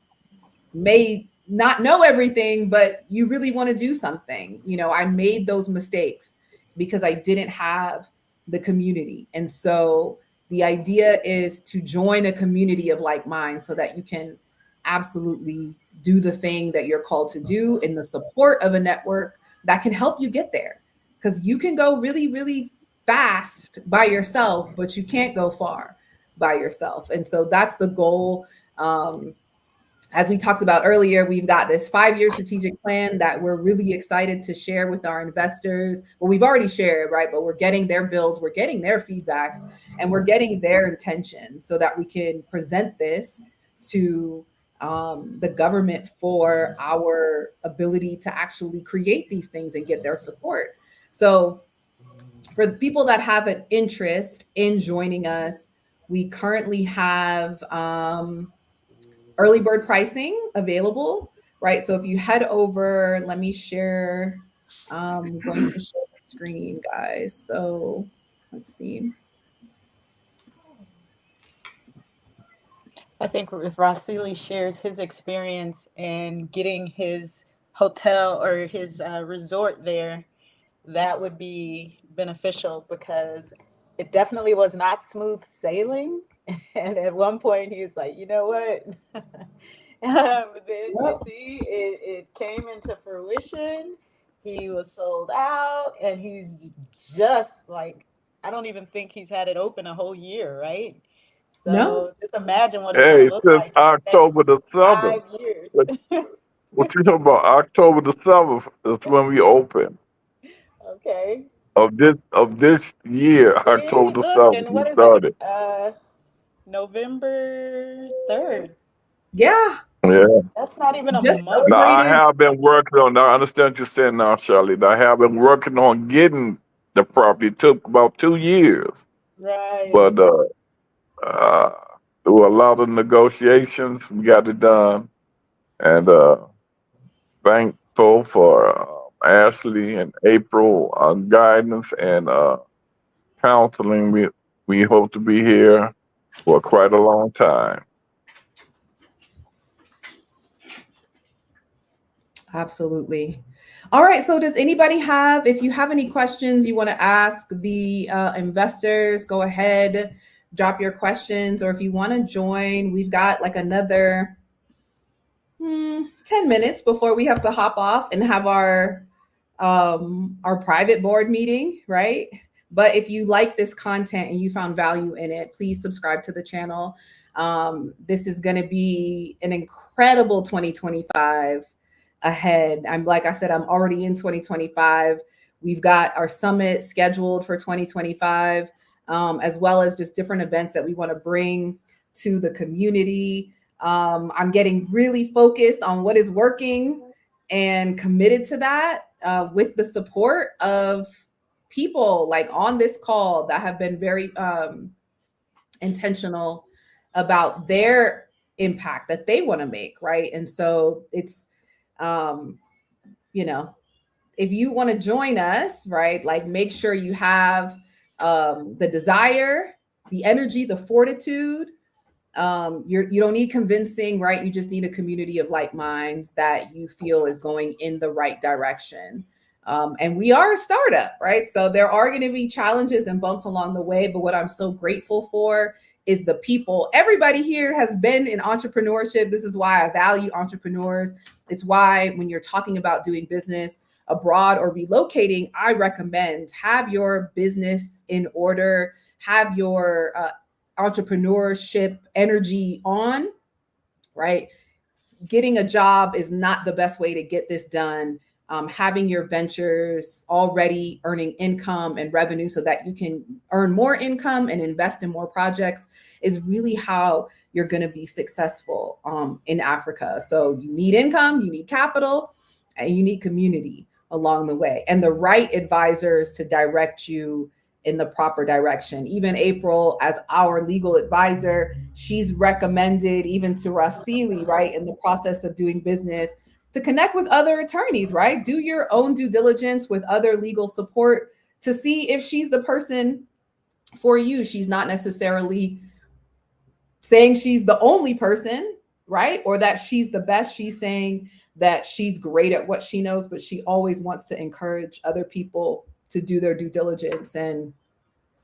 may not know everything, but you really want to do something. I made those mistakes because I didn't have the community. And so the idea is to join a community of like minds so that you can absolutely do the thing that you're called to do in the support of a network that can help you get there. Because you can go really, really fast by yourself, but you can't go far by yourself. And so that's the goal. As we talked about earlier, we've got this 5-year strategic plan that we're really excited to share with our investors. Well, we've already shared, right? But we're getting their builds, we're getting their feedback, and we're getting their intention so that we can present this to the government for our ability to actually create these things and get their support. So for the people that have an interest in joining us, we currently have early bird pricing available, right? So if you head over, let me share, I'm going to share the screen, guys. So let's see. I think if Rasili shares his experience in getting his hotel or his resort there, that would be beneficial, because it definitely was not smooth sailing. And at one point he was like, you know what? But then you see it came into fruition. He was sold out, and he's just like, I don't even think he's had it open a whole year, right? So No. just imagine what it's going Hey, to look since like in the October next the 7th. 5 years. What you talking about? October the 7th is when we open Okay. of this year. See, October the look, 7th and we what is it? started. November 3rd. Yeah. Yeah. That's not even a Just month. Now I celebrated. have been working on. Now I understand what you're saying now, Charlotte. I have been working on getting the property. It took about 2 years, Right. but uh, through a lot of negotiations, we got it done. And thankful for Ashley and April guidance and counseling. We hope to be here for quite a long time. Absolutely. All right. So does anybody have, if you have any questions you want to ask the investors, go ahead, drop your questions. Or if you want to join, we've got like another 10 minutes before we have to hop off and have our private board meeting, right? But if you like this content and you found value in it, please subscribe to the channel. This is going to be an incredible 2025 ahead. Like I said, I'm already in 2025. We've got our summit scheduled for 2025, as well as just different events that we want to bring to the community. I'm getting really focused on what is working and committed to that with the support of people like on this call that have been very intentional about their impact that they want to make, right? And so it's, if you want to join us, right, like make sure you have the desire, the energy, the fortitude. You don't need convincing, right? You just need a community of like minds that you feel is going in the right direction. And we are a startup, right? So there are going to be challenges and bumps along the way. But what I'm so grateful for is the people. Everybody here has been in entrepreneurship. This is why I value entrepreneurs. It's why when you're talking about doing business abroad or relocating, I recommend have your business in order, have your entrepreneurship energy on, right? Getting a job is not the best way to get this done. Having your ventures already earning income and revenue so that you can earn more income and invest in more projects is really how you're going to be successful in Africa. So you need income, you need capital, and you need community along the way, and the right advisors to direct you in the proper direction. Even April, as our legal advisor, she's recommended even to Rasili, right, in the process of doing business, to connect with other attorneys, right? Do your own due diligence with other legal support to see if she's the person for you. She's not necessarily saying she's the only person, right? Or that she's the best. She's saying that she's great at what she knows, but she always wants to encourage other people to do their due diligence. And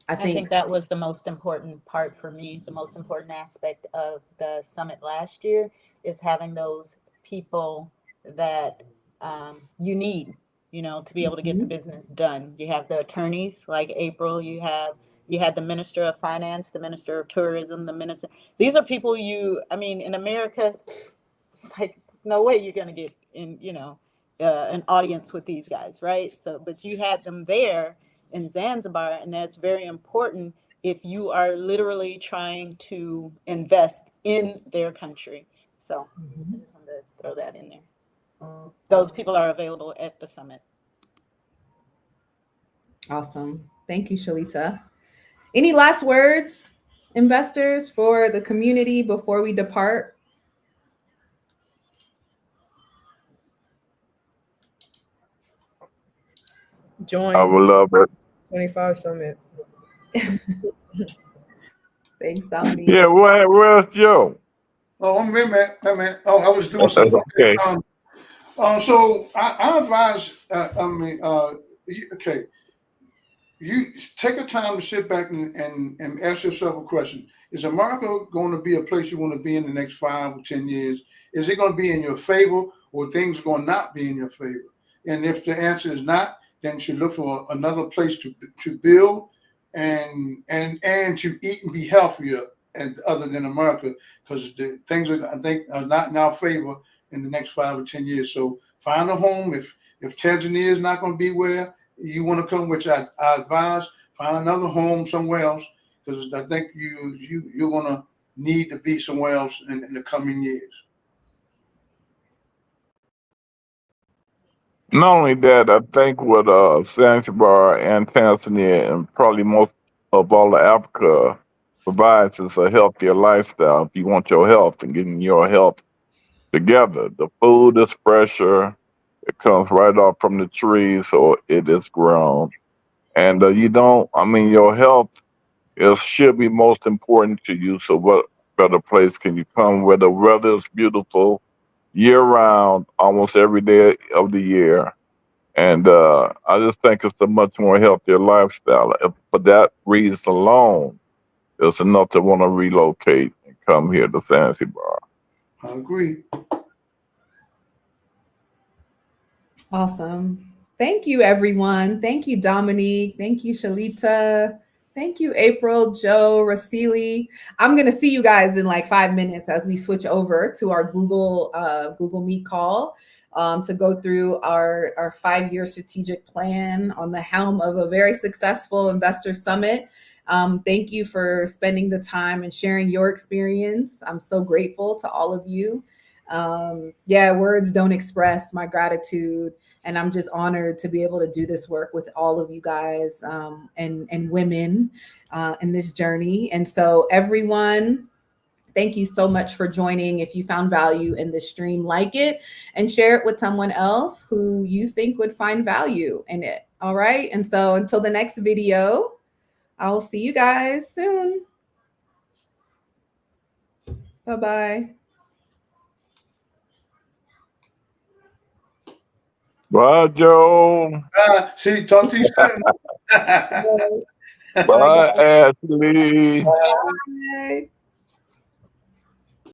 I think that was the most important part for me. The most important aspect of the summit last year is having those people that you need, to be able to get the business done. You have the attorneys like April, you had the Minister of Finance, the Minister of Tourism, the Minister. These are people in America, it's like, there's no way you're going to get in, an audience with these guys, right? So, but you had them there in Zanzibar, and that's very important if you are literally trying to invest in their country. So I just wanted to throw that in there. Those people are available at the summit. Awesome. Thank you, Shalita. Any last words, investors, for the community before we depart? Join I would love it. 25 Summit. Thanks, Dominique. Yeah, where's Joe? Oh, I'm here, man. Oh, I was doing something. Okay. So I advise. Okay, you take a time to sit back and ask yourself a question. Is America going to be a place you want to be in the next 5 or 10 years? Is it going to be in your favor, or things going to not be in your favor? And if the answer is not, then you should look for another place to build and to eat and be healthier, and other than America, because the things that I think are not in our favor in the next 5 or 10 years. So find a home. If Tanzania is not going to be where you want to come, which I advise, find another home somewhere else, because I think you're going to need to be somewhere else in the coming years. Not only that, I think with Zanzibar and Tanzania and probably most of all of Africa provides is a healthier lifestyle. If you want your health and getting your health together, the food is fresher. It comes right off from the tree, so it is grown. And your health should be most important to you. So what better place can you come where the weather is beautiful year round, almost every day of the year? And I just think it's a much more healthier lifestyle. For that reason alone, it's enough to want to relocate and come here to Zanzibar. I agree. Awesome. Thank you, everyone. Thank you, Dominique. Thank you, Shalita. Thank you, April, Joe, Rasili. I'm going to see you guys in like 5 minutes as we switch over to our Google Meet call to go through our 5-year strategic plan on the helm of a very successful investor summit. Thank you for spending the time and sharing your experience. I'm so grateful to all of you. Words don't express my gratitude, and I'm just honored to be able to do this work with all of you guys and women in this journey. And so everyone, thank you so much for joining. If you found value in this stream, like it and share it with someone else who you think would find value in it. All right. And so until the next video, I'll see you guys soon. Bye-bye. Bye, Joe. See, talk to you soon. Bye, Ashley. Bye.